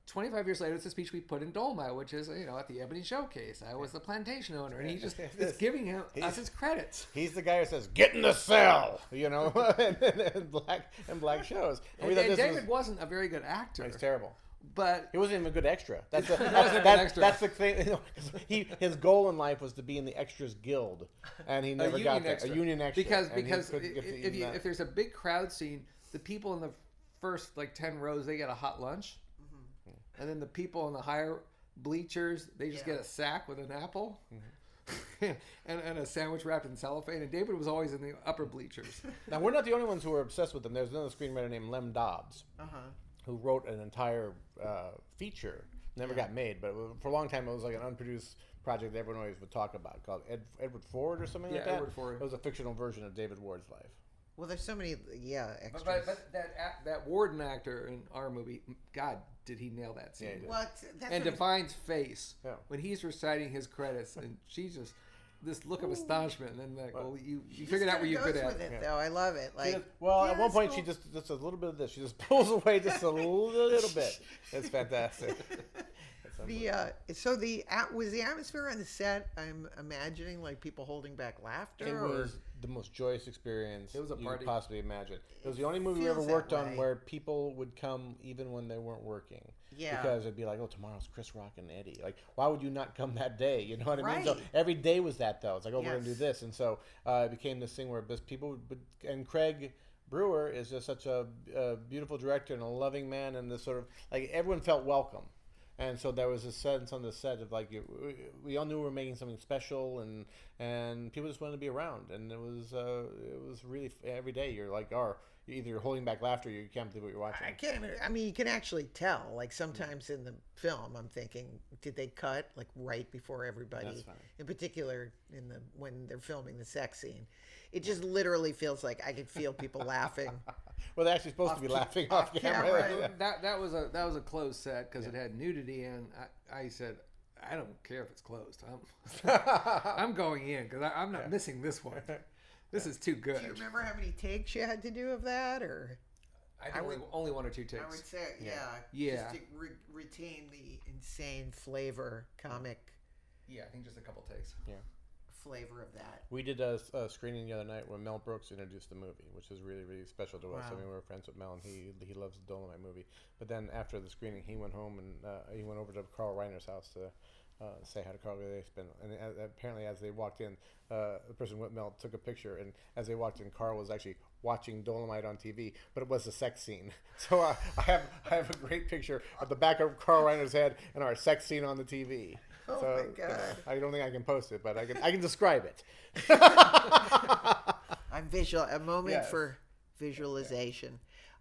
Speaker 4: 25 years later, it's the speech we put in Dolemite, which is, at the Ebony Showcase. I was the plantation owner, and he just is giving us his credits.
Speaker 5: He's the guy who says, "Get in the cell," and black shows.
Speaker 4: And David wasn't a very good actor.
Speaker 5: He's terrible.
Speaker 4: But
Speaker 5: he wasn't even a good extra. That's the thing. His goal in life was to be in the Extras Guild, and he never got that. A union extra.
Speaker 4: Because if there's a big crowd scene, the people in the first 10 rows, they get a hot lunch. And then the people in the higher bleachers, they just get a sack with an apple and a sandwich wrapped in cellophane. And David was always in the upper bleachers.
Speaker 5: Now, we're not the only ones who were obsessed with them. There's another screenwriter named Lem Dobbs who wrote an entire feature. Never got made, but for a long time it was like an unproduced project that everyone always would talk about, called Edward Ford or something like that.
Speaker 4: Edward Ford.
Speaker 5: It was a fictional version of David Ward's life.
Speaker 3: Well, there's so many, extras.
Speaker 4: But that Warden actor in our movie, God, did he nail that scene?
Speaker 3: What?
Speaker 4: And Define's face when he's reciting his credits, and she's just this look of astonishment, and then like, well, you figured out where you're good
Speaker 3: goes
Speaker 4: at.
Speaker 3: with it, though. I love it. Like,
Speaker 5: well,
Speaker 3: yeah,
Speaker 5: at one
Speaker 3: that's
Speaker 5: point
Speaker 3: cool.
Speaker 5: she just a little bit of this. She just pulls away just a little bit. It's fantastic.
Speaker 3: Was the atmosphere on the set? I'm imagining like people holding back laughter.
Speaker 5: It
Speaker 3: or?
Speaker 5: was the most joyous experience
Speaker 4: It was a
Speaker 5: you
Speaker 4: party.
Speaker 5: could possibly imagine. It was the only movie we ever
Speaker 3: feels that
Speaker 5: worked on
Speaker 3: way.
Speaker 5: where people would come even when they weren't working.
Speaker 3: Yeah.
Speaker 5: Because it'd be like, oh, tomorrow's Chris Rock and Eddie. Like, why would you not come that day? You know what I mean? So
Speaker 3: Right.
Speaker 5: every day was that, though. It's like, oh, we're going to do
Speaker 3: Yes.
Speaker 5: this. And so it became this thing where just people would, and Craig Brewer is just such a beautiful director and a loving man, and this sort of, like, everyone felt welcome. And so there was a sense on the set of like we all knew we were making something special, and people just wanted to be around, and it was really every day you're like, either you're holding back laughter, or you can't believe what you're watching.
Speaker 3: I can't. I mean, you can actually tell. Like sometimes in the film, I'm thinking, did they cut like right before everybody?
Speaker 5: That's funny.
Speaker 3: In particular, when they're filming the sex scene, it just literally feels like I could feel people laughing.
Speaker 5: Well, they're actually supposed to be laughing off camera.
Speaker 3: camera.
Speaker 4: That was a closed set because it had nudity, and I said, I don't care if it's closed. I'm going in because I'm not missing this one. This is too good.
Speaker 3: Do you remember how many takes you had to do of that, or?
Speaker 4: I think only one or two takes.
Speaker 3: I would say, yeah.
Speaker 4: Yeah.
Speaker 3: Just to retain the insane flavor, comic
Speaker 4: Yeah, I think just a couple takes.
Speaker 5: Yeah.
Speaker 3: flavor of that.
Speaker 5: We did a screening the other night when Mel Brooks introduced the movie, which is really, really special to us. I
Speaker 3: Wow.
Speaker 5: mean, we were friends with Mel, and he loves the Dolemite movie. But then after the screening, he went home and he went over to Carl Reiner's house to say hi to Carl. And apparently, as they walked in, the person with Mel took a picture, and as they walked in, Carl was actually watching Dolemite on TV, but it was a sex scene. So I have a great picture of the back of Carl Reiner's head and our sex scene on the TV.
Speaker 3: Oh
Speaker 5: So,
Speaker 3: my God.
Speaker 5: I don't think I can post it, but I can describe it.
Speaker 3: I'm visual. A moment
Speaker 5: Yes.
Speaker 3: for visualization.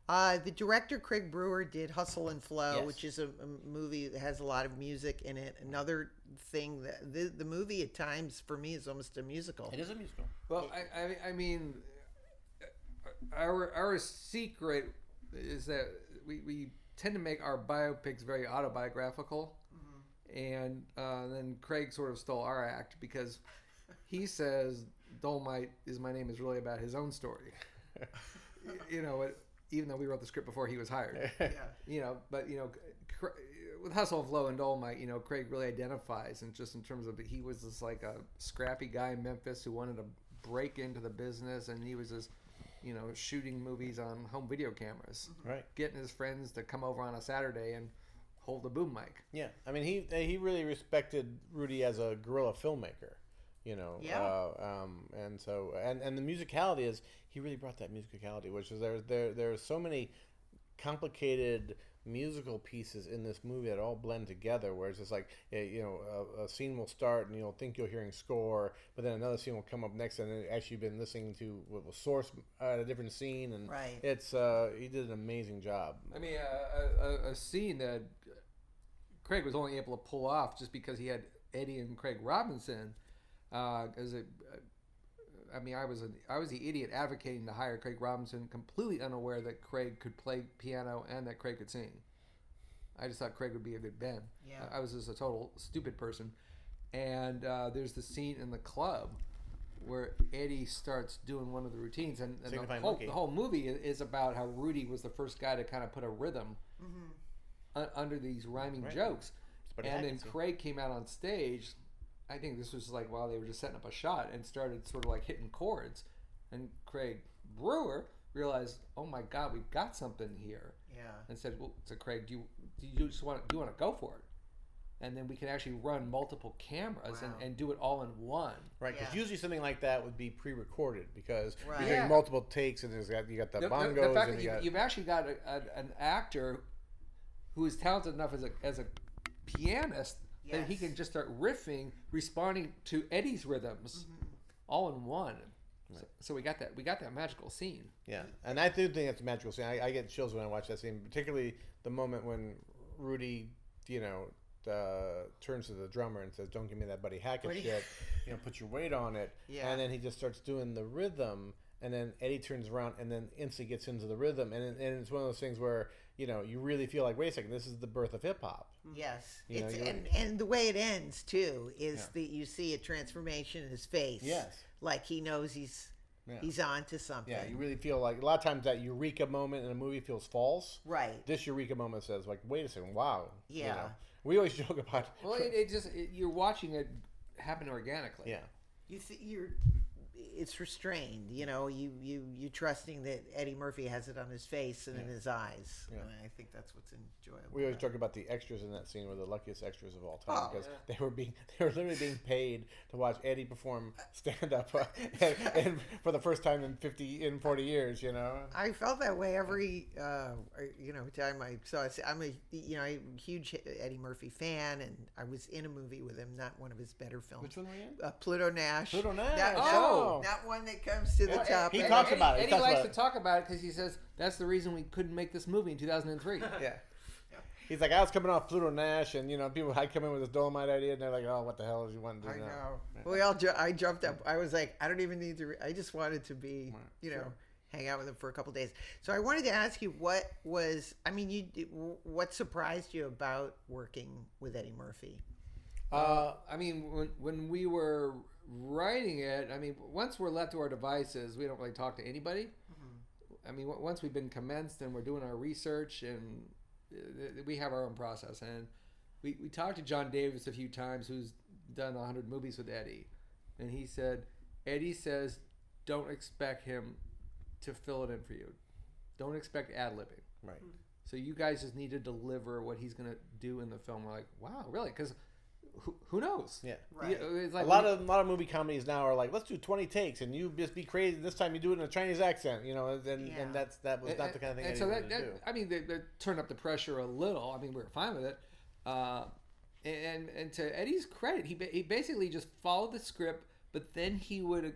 Speaker 3: The director Craig Brewer did Hustle and Flow,
Speaker 5: Yes.
Speaker 3: which is a movie that has a lot of music in it. Another thing that the movie at times for me is almost a musical.
Speaker 5: It is a musical.
Speaker 4: Well, I mean, our secret is that we tend to make our biopics very autobiographical, and then Craig sort of stole our act because he says Dolemite Is My Name is really about his own story. Even though we wrote the script before he was hired. But with Hustle and Flow and Dolemite, Craig really identifies, and just in terms of he was just like a scrappy guy in Memphis who wanted to break into the business, and he was just shooting movies on home video cameras,
Speaker 5: Right.
Speaker 4: getting his friends to come over on a Saturday and hold the boom mic.
Speaker 5: Yeah, I mean, he really respected Rudy as a guerrilla filmmaker,
Speaker 3: Yeah.
Speaker 5: and so and the musicality is he really brought that musicality, which is there are so many complicated musical pieces in this movie that all blend together, where it's just like a scene will start and you'll think you're hearing score, but then another scene will come up next and actually you've been listening to what was source at a different scene, and
Speaker 3: Right.
Speaker 5: it's he did an amazing job.
Speaker 4: I mean, a scene that Craig was only able to pull off just because he had Eddie and Craig Robinson. I was the idiot advocating to hire Craig Robinson, completely unaware that Craig could play piano and that Craig could sing. I just thought Craig would be a good Ben.
Speaker 3: Yeah.
Speaker 4: I was just a total stupid person. And there's the scene in the club where Eddie starts doing one of the routines, and
Speaker 5: Signifying
Speaker 4: the
Speaker 5: monkey.
Speaker 4: whole movie is about how Rudy was the first guy to kind of put a rhythm under these rhyming
Speaker 5: Right.
Speaker 4: jokes.
Speaker 5: Buddy
Speaker 4: And then
Speaker 5: Hackensack.
Speaker 4: Craig came out on stage. I think this was like while they were just setting up a shot, and started sort of like hitting chords. And Craig Brewer realized, oh my God, we've got something here.
Speaker 3: Yeah.
Speaker 4: And said, well, so Craig, do you want to go for it? And then we can actually run multiple cameras
Speaker 3: Wow.
Speaker 4: and do it all in one.
Speaker 5: Right, because
Speaker 3: Yeah.
Speaker 5: usually something like that would be pre-recorded because
Speaker 3: Right.
Speaker 5: you're
Speaker 4: Yeah.
Speaker 5: doing multiple takes and you got the bongos
Speaker 4: fact
Speaker 5: and
Speaker 4: that you've actually got an actor who is talented enough as a pianist that he
Speaker 3: Yes.
Speaker 4: can just start riffing, responding to Eddie's rhythms, all in one. So we got that magical scene.
Speaker 5: yeah, and I do think it's a magical scene. I get chills when I watch that scene, particularly the moment when Rudy, turns to the drummer and says, "Don't give me that Buddy Hackett shit. Put your weight on it."
Speaker 3: Yeah.
Speaker 5: And then he just starts doing the rhythm, and then Eddie turns around and then instantly gets into the rhythm, and it's one of those things where you really feel like, wait a second, this is the birth of hip hop.
Speaker 3: Yes,
Speaker 5: You know,
Speaker 3: and the way it ends too is that you see a transformation in his face.
Speaker 5: Yes.
Speaker 3: Like he knows he's on to something.
Speaker 5: Yeah, you really feel like a lot of times that eureka moment in a movie feels false.
Speaker 3: Right.
Speaker 5: This eureka moment says like, wait a second, wow.
Speaker 3: Yeah.
Speaker 5: We always joke about.
Speaker 4: Well, you're watching it happen organically.
Speaker 5: Yeah.
Speaker 3: It's restrained. You trusting that Eddie Murphy has it on his face and in his eyes.
Speaker 5: Yeah.
Speaker 3: And I think that's what's enjoyable.
Speaker 5: We always joke about the extras in that scene were the luckiest extras of all time
Speaker 3: Oh,
Speaker 5: because they were literally being paid to watch Eddie perform stand up and for the first time in 40 years.
Speaker 3: I felt that way every time I saw it. I'm a huge Eddie Murphy fan, and I was in a movie with him, not one of his better films.
Speaker 5: Which one were you in?
Speaker 3: Pluto Nash.
Speaker 5: Pluto Nash.
Speaker 3: Not one that comes to the top.
Speaker 5: He talks about it.
Speaker 4: Eddie likes to talk about it because he says that's the reason we couldn't make this movie in 2003.
Speaker 5: Yeah. He's like, I was coming off Pluto Nash, and people, I'd come in with this Dolomite idea, and they're like, oh, what the hell is you want to do
Speaker 3: I
Speaker 5: now?
Speaker 3: know. Well, I jumped up. I was like, I don't even need to. I just wanted to be, hang out with him for a couple days. So I wanted to ask you, what surprised you about working with Eddie Murphy?
Speaker 4: When we were writing it, once we're left to our devices, we don't really talk to anybody. Once we've been commenced and we're doing our research and we have our own process, and we talked to John Davis a few times, who's done 100 movies with Eddie, and he said, Eddie says, don't expect him to fill it in for you. Don't expect ad-libbing.
Speaker 5: Right.
Speaker 4: So you guys just need to deliver what he's going to do in the film. We're like, wow, really? Because who knows?
Speaker 5: Yeah.
Speaker 3: Right.
Speaker 4: It's like
Speaker 5: a lot of movie comedies now are like, let's do 20 takes, and you just be crazy. This time you do it in a Chinese accent, and that was not the kind of thing.
Speaker 4: And
Speaker 5: Eddie
Speaker 4: so
Speaker 5: wanted to do.
Speaker 4: they turned up the pressure a little. We were fine with it. And to Eddie's credit, he basically just followed the script, but then he would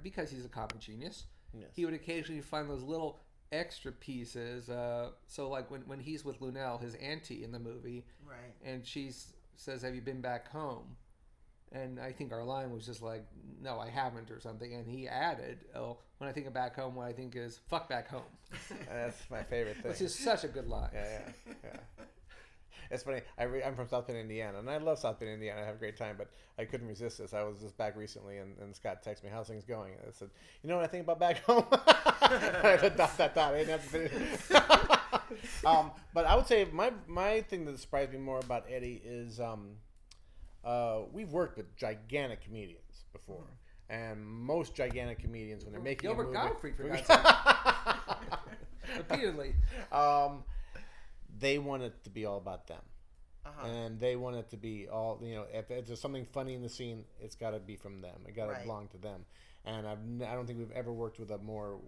Speaker 4: because he's a comic genius.
Speaker 5: Yes.
Speaker 4: He would occasionally find those little extra pieces. So like when he's with Lunel, his auntie in the movie,
Speaker 3: Right.
Speaker 4: and she says, "Have you been back home?" And I think our line was just like, "No, I haven't," or something. And he added, "Oh, when I think of back home, what I think is fuck back home,"
Speaker 5: That's my favorite thing.
Speaker 4: which is such a good line.
Speaker 5: Yeah. It's funny. I'm from South Bend, Indiana, and I love South Bend, Indiana. I have a great time, but I couldn't resist this. I was just back recently, and Scott texted me, "How's things going?" I said, "You know what I think about back home?" I said, dot. I didn't have to finish. But I would say my thing that surprised me more about Eddie is we've worked with gigantic comedians before, and most gigantic comedians when they're making
Speaker 4: Gilbert
Speaker 5: a movie,
Speaker 4: Gottfried, for God's sake. Repeatedly.
Speaker 5: They want it to be all about them. And they want it to be all, if there's something funny in the scene, it's got to be from them. It got to belong to them. And I don't think we've ever worked with a more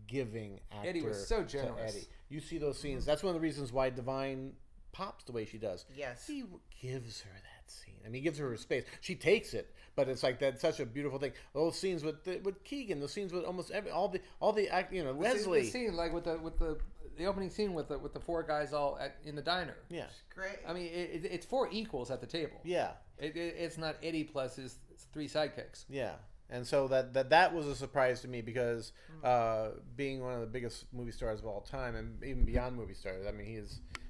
Speaker 5: giving actor.
Speaker 4: Eddie was so generous.
Speaker 5: To Eddie. You see those scenes. That's one of the reasons why Divine pops the way she does.
Speaker 3: Yes.
Speaker 5: He gives her that scene. He gives her space. She takes it, but it's like that's such a beautiful thing. Those scenes with Keegan, those scenes with almost all the Leslie.
Speaker 4: The scene like with the opening scene with the four guys all in the diner.
Speaker 5: Yeah.
Speaker 3: Great.
Speaker 4: It's four equals at the table.
Speaker 5: Yeah.
Speaker 4: It's not Eddie plus his three sidekicks.
Speaker 5: Yeah. And so that was a surprise to me because being one of the biggest movie stars of all time and even beyond movie stars,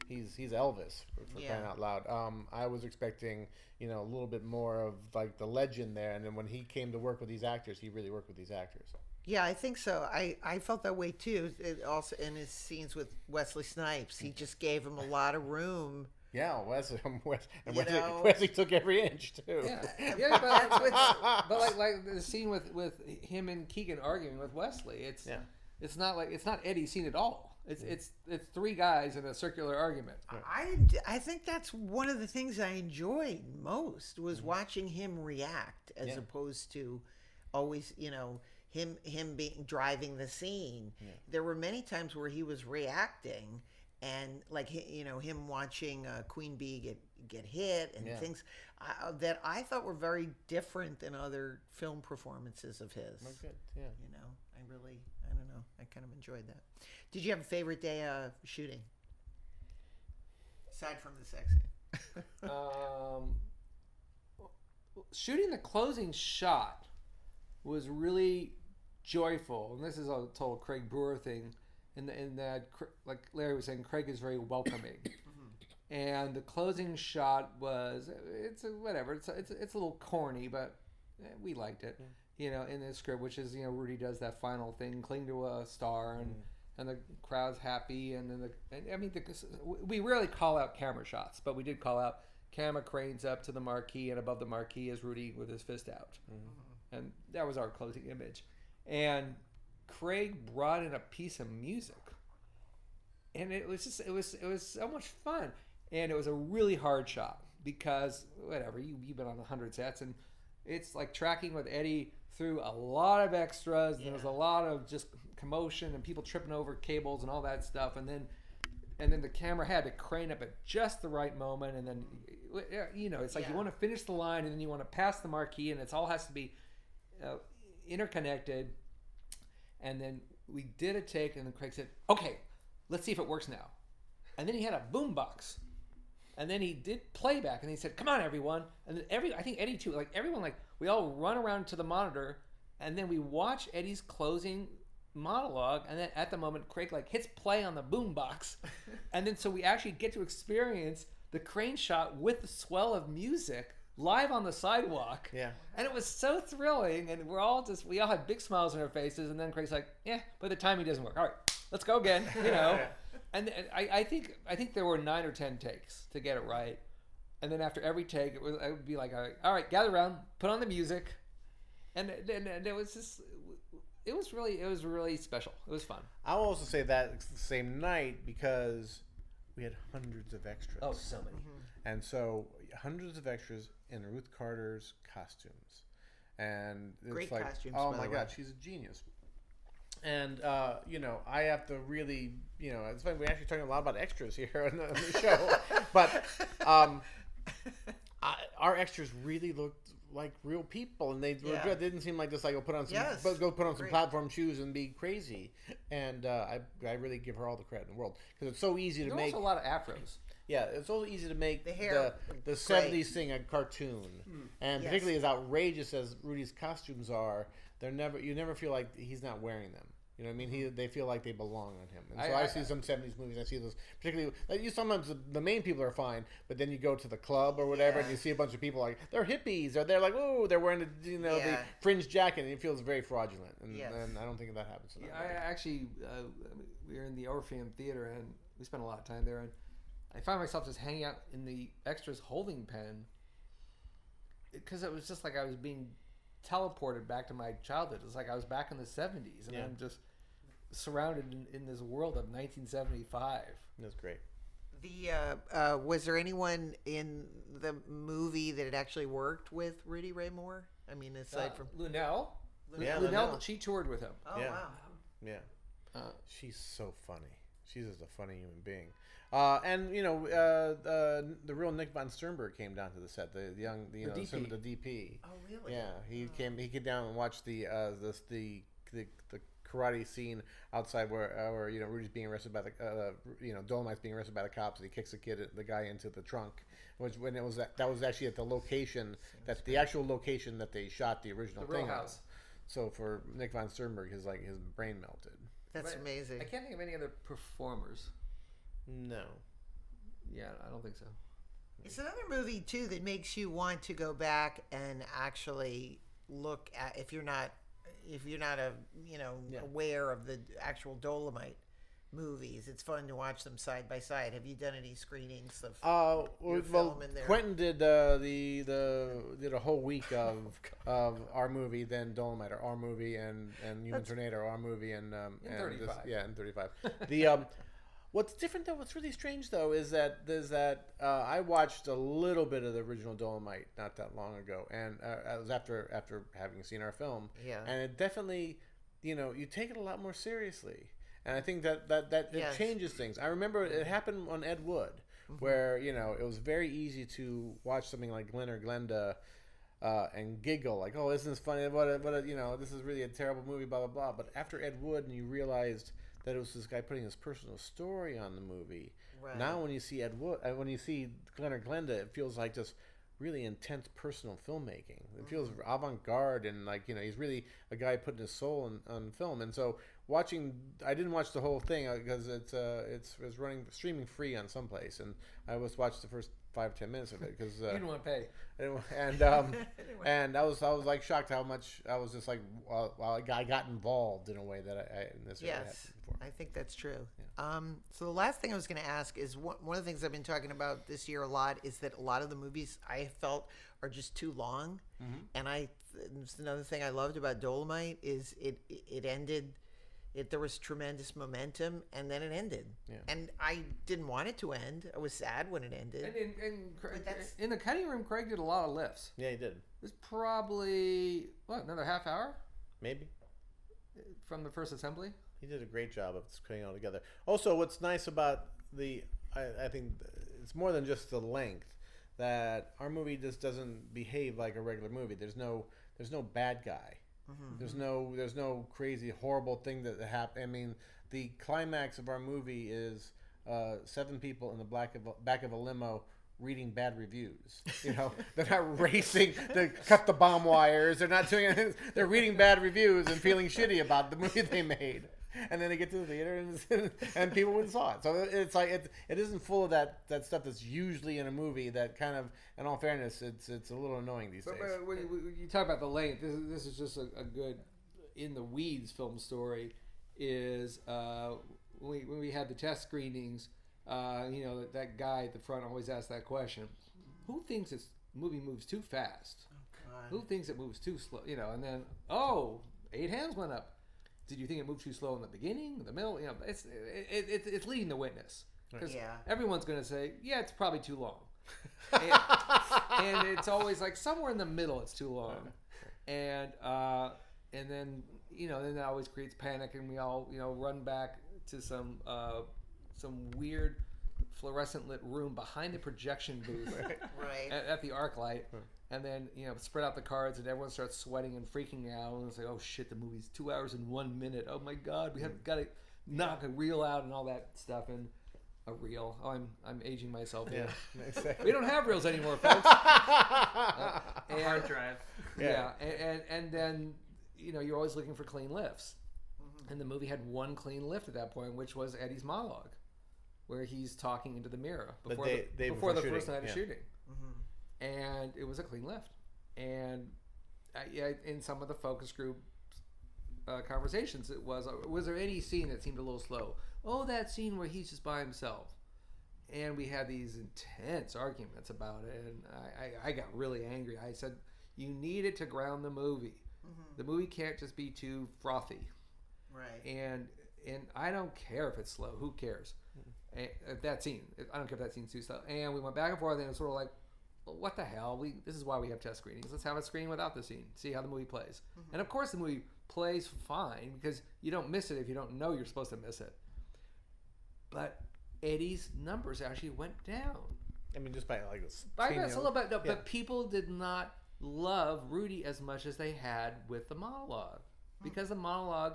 Speaker 5: he's Elvis for crying out loud. I was expecting a little bit more of like the legend there, and then when he came to work with these actors, he really worked with these actors.
Speaker 3: Yeah, I think so. I felt that way too. It also in his scenes with Wesley Snipes, he just gave him a lot of room.
Speaker 5: Yeah, Wesley took every inch too.
Speaker 4: Yeah, but like the scene with him and Keegan arguing with Wesley, it's not Eddie's scene at all. It's three guys in a circular argument.
Speaker 3: I think that's one of the things I enjoyed most was watching him react as opposed to always him being driving the scene. Yeah. There were many times where he was reacting. And like him watching Queen Bee get hit and things that I thought were very different than other film performances of his.
Speaker 5: Oh, good. Yeah.
Speaker 3: I don't know. I kind of enjoyed that. Did you have a favorite day of shooting aside from the sex scene?
Speaker 4: Shooting the closing shot was really joyful, and this is a total Craig Brewer thing. in that, like Larry was saying, Craig is very welcoming. And the closing shot was, it's a little corny, but we liked it. You know, in the script, which is, you know, Rudy does that final thing, cling to a star, and the crowd's happy, and then we rarely call out camera shots, but we did call out camera cranes up to the marquee, and above the marquee is Rudy with his fist out, and that was our closing image. And Craig brought in a piece of music, and it was so much fun, and it was a really hard shot because you've been on 100 sets, and it's like tracking with Eddie through a lot of extras. And there was a lot of just commotion and people tripping over cables and all that stuff, and then the camera had to crane up at just the right moment, and then it's like you want to finish the line and then you want to pass the marquee, and it all has to be interconnected. And then we did a take, and then Craig said, "Okay, let's see if it works now." And then he had a boombox, and then he did playback, and he said, "Come on, everyone!" And then I think Eddie too, like everyone, like we all run around to the monitor, and then we watch Eddie's closing monologue, and then at the moment Craig like hits play on the boombox, and then so we actually get to experience the crane shot with the swell of music live on the sidewalk. Yeah. And it was so thrilling, and we all had big smiles on our faces, and then Craig's like, but the timing doesn't work. All right, let's go again, you know. And I think there were 9 or 10 takes to get it right. And then after every take, it would be like, all right, gather around, put on the music. And it was just, it was really special. It was fun.
Speaker 5: I'll also say that it's the same night because we had hundreds of extras.
Speaker 4: Oh, so many.
Speaker 5: And so hundreds of extras in Ruth Carter's costumes. And it's
Speaker 3: Great
Speaker 5: like,
Speaker 3: costumes,
Speaker 5: oh
Speaker 3: by
Speaker 5: my
Speaker 3: the way.
Speaker 5: God, she's a genius. And, I have to really, it's funny, we're actually talking a lot about extras here on the show. But our extras really looked like real people, and they didn't seem like just like go put on some platform shoes and be crazy. And I really give her all the credit in the world because it's so easy to make.
Speaker 4: Also a lot of afros.
Speaker 5: Yeah, it's so easy to make
Speaker 3: the hair,
Speaker 5: the 70s thing a cartoon, and particularly as outrageous as Rudy's costumes are, you never feel like he's not wearing them. You know what I mean? They feel like they belong on him. And so I see some 70s movies. I see those, particularly, like sometimes the main people are fine, but then you go to the club or whatever, and you see a bunch of people like, they're hippies, or they're like, oh, they're wearing the fringe jacket, and it feels very fraudulent. And I don't think that happens. We were in the Orpheum Theater, and we spent a lot of time there, and I found myself just hanging out in the extras holding pen because it was just like I was being teleported back to my childhood. It's like I was back in the 70s, and I'm just surrounded in this world of 1975. That's great.
Speaker 3: Was there anyone in the movie that had actually worked with Rudy Ray Moore? I mean, aside from
Speaker 4: Lunell.
Speaker 3: Lunell,
Speaker 4: she toured with him.
Speaker 3: Oh wow.
Speaker 5: Yeah. She's so funny. She's just a funny human being. And the real Nick von Sternberg came down to the set. The DP.
Speaker 3: Oh really?
Speaker 5: Yeah, he came down and watched the karate scene outside where Rudy's being arrested by the Dolemite's being arrested by the cops, and he kicks the guy into the trunk. That was actually at the location the actual location that they shot the original thing
Speaker 4: house.
Speaker 5: So for Nick von Sternberg, his brain melted.
Speaker 3: That's amazing.
Speaker 4: I can't think of any other performers.
Speaker 5: No.
Speaker 4: Yeah, I don't think so.
Speaker 3: It's another movie too that makes you want to go back and actually look at if you're not aware of the actual Dolemite movies. It's fun to watch them side by side. Have you done any screenings of your film in there?
Speaker 5: Quentin did a whole week of our movie, then Dolemite, or our movie, and Human Tornado, our movie, and 35. In 35. What's different though, what's really strange though, is that I watched a little bit of the original Dolemite not that long ago, and it was after having seen our film, and it definitely, you take it a lot more seriously, and I think that it changes things. I remember it happened on Ed Wood, where it was very easy to watch something like Glenn or Glenda and giggle like, oh, isn't this funny? This is really a terrible movie, blah blah blah. But after Ed Wood, and you realized that it was this guy putting his personal story on the movie. Right. Now, when you see Ed Wood, when you see Glenn or Glenda, it feels like just really intense personal filmmaking. It feels avant-garde, and he's really a guy putting his soul on film. And so watching. I didn't watch the whole thing because it's streaming free on someplace, and I was watched the first 5-10 minutes of it because
Speaker 4: you didn't want to pay.
Speaker 5: And I was like shocked how much I was just like I got involved in a way that I necessarily hadn't before.
Speaker 3: I think that's true.
Speaker 5: Yeah.
Speaker 3: So the last thing I was going to ask is one of the things I've been talking about this year a lot is that a lot of the movies I felt are just too long, and it's another thing I loved about Dolemite is it ended. There was tremendous momentum, and then it ended. Yeah. And I didn't want it to end. I was sad when it ended.
Speaker 4: And in the cutting room, Craig did a lot of lifts.
Speaker 5: Yeah, he did.
Speaker 4: It was probably, another half hour?
Speaker 5: Maybe.
Speaker 4: From the first assembly?
Speaker 5: He did a great job of putting it all together. Also, what's nice about I think it's more than just the length, that our movie just doesn't behave like a regular movie. There's no bad guy. There's no crazy horrible thing that happened. I mean, the climax of our movie is 7 people in the back of a limo reading bad reviews. You know, they're not racing to cut the bomb wires. They're not doing anything. They're reading bad reviews and feeling shitty about the movie they made. And then they get to the theater and people went and saw it. So it's like it isn't full of that stuff that's usually in a movie that kind of, in all fairness, it's a little annoying these days.
Speaker 4: But when you talk about the length, this is just a good in the weeds film story. Is when we had the test screenings, that guy at the front always asked that question: who thinks this movie moves too fast?
Speaker 3: Oh, God.
Speaker 4: Who thinks it moves too slow? And then 8 hands went up. Did you think it moved too slow in the beginning, the middle? It's leading the witness, because everyone's going to say, it's probably too long, and it's always like somewhere in the middle it's too long, and then then that always creates panic, and we all run back to some weird fluorescent lit room behind the projection booth
Speaker 3: Right.
Speaker 4: at the ArcLight. And then, spread out the cards, and everyone starts sweating and freaking out. And it's like, oh shit, the movie's 2 hours and 1 minute. Oh my God, we have got to knock a reel out and all that stuff. And a reel. Oh, I'm aging myself here.
Speaker 5: Yeah, exactly.
Speaker 4: We don't have reels anymore, folks.
Speaker 2: Hard drive.
Speaker 4: Yeah, and then you're always looking for clean lifts, and the movie had one clean lift at that point, which was Eddie's monologue, where he's talking into the mirror before the first night of shooting. And it was a clean lift. And in some of the focus group conversations, it was there any scene that seemed a little slow? Oh, that scene where he's just by himself. And we had these intense arguments about it. And I got really angry. I said, you needed to ground the movie. The movie can't just be too frothy.
Speaker 3: Right.
Speaker 4: And I don't care if it's slow. Who cares? And that scene. I don't care if that scene's too slow. And we went back and forth, and it was sort of like, what the hell? This is why we have test screenings. Let's have a screening without the scene. See how the movie plays. And of course the movie plays fine, because you don't miss it if you don't know you're supposed to miss it. But Eddie's numbers actually went down.
Speaker 5: I mean, just by like this.
Speaker 4: By a little bit. No, but people did not love Rudy as much as they had with the monologue. Because the monologue,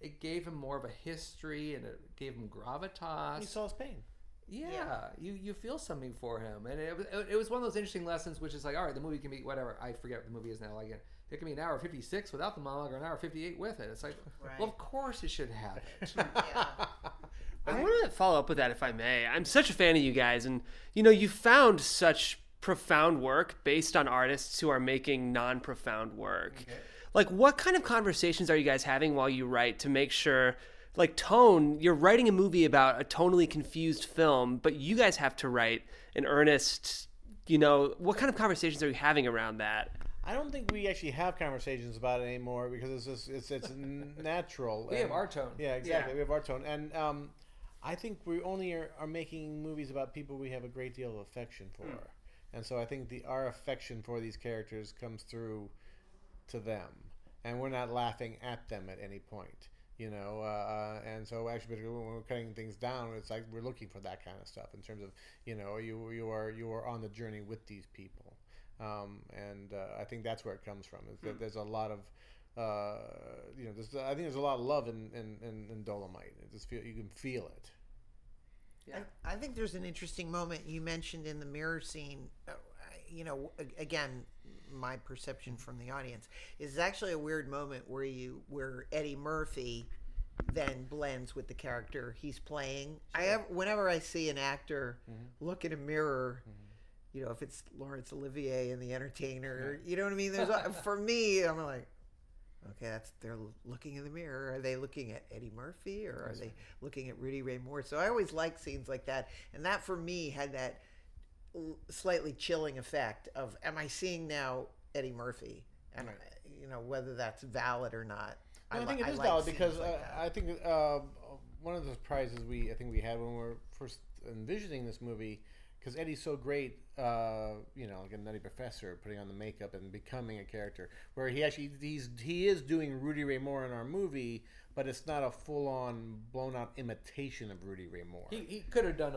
Speaker 4: it gave him more of a history, and it gave him gravitas.
Speaker 5: You saw his pain.
Speaker 4: Yeah, you feel something for him, and it was one of those interesting lessons, which is like, all right, the movie can be whatever. I forget what the movie is now. Like it can be an hour 56 without the monologue, or an hour 58 with it. It's like, well, of course it should have it.
Speaker 2: I want to follow up with that, if I may. I'm such a fan of you guys, and you found such profound work based on artists who are making non-profound work. Okay. Like, what kind of conversations are you guys having while you write to make sure? Like tone, you're writing a movie about a tonally confused film, but you guys have to write an earnest, what kind of conversations are you having around that?
Speaker 5: I don't think we actually have conversations about it anymore, because it's natural.
Speaker 4: We have our tone.
Speaker 5: Yeah, exactly. Yeah. We have our tone. And I think we only are making movies about people we have a great deal of affection for. And so I think our affection for these characters comes through to them. And we're not laughing at them at any point. And so actually, when we're cutting things down, it's like we're looking for that kind of stuff in terms of, you are on the journey with these people, and I think that's where it comes from. Is that there's a lot of, I think there's a lot of love in Dolemite. You can feel it.
Speaker 3: Yeah. I think there's an interesting moment you mentioned in the mirror scene. Again, my perception from the audience is actually a weird moment where Eddie Murphy then blends with the character he's playing. Whenever I see an actor look in a mirror, you know, if it's Laurence Olivier in The Entertainer, you know what I mean? For me, I'm like, okay, they're looking in the mirror. Are they looking at Eddie Murphy or are they looking at Rudy Ray Moore? So I always like scenes like that, and that for me had that slightly chilling effect of, am I seeing now Eddie Murphy? And you know, whether that's valid or not.
Speaker 5: No, I think it is
Speaker 3: like
Speaker 5: valid because
Speaker 3: like
Speaker 5: I think one of the surprises we had when we were first envisioning this movie, because Eddie's so great, you know, like a nutty professor putting on the makeup and becoming a character, where he is doing Rudy Ray Moore in our movie, but it's not a full-on, blown-out imitation of Rudy Ray Moore.
Speaker 6: He could have done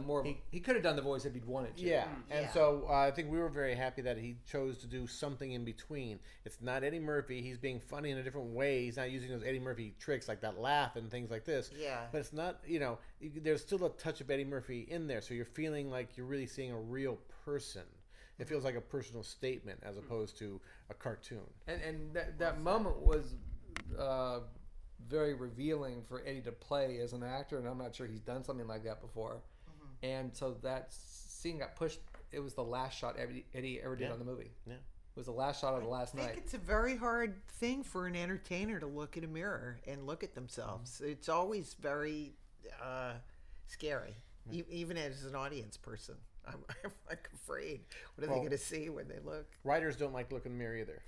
Speaker 6: he could have done the voice if he'd wanted to.
Speaker 5: Yeah, and so I think we were very happy that he chose to do something in between. It's not Eddie Murphy. He's being funny in a different way. He's not using those Eddie Murphy tricks like that laugh and things like this.
Speaker 3: Yeah.
Speaker 5: But it's not, you know, there's still a touch of Eddie Murphy in there, so you're feeling like you're really seeing a real person. It feels like a personal statement as opposed to a cartoon.
Speaker 6: And that moment was very revealing for Eddie to play as an actor, and I'm not sure he's done something like that before. And so that scene got pushed. It was the last shot Eddie ever did on the movie. Yeah. It was the last shot of the last night.
Speaker 3: I think it's a very hard thing for an entertainer to look in a mirror and look at themselves. It's always very scary, even as an audience person. I'm like afraid. What are they going to see when they look?
Speaker 5: Writers don't like to look in the mirror either.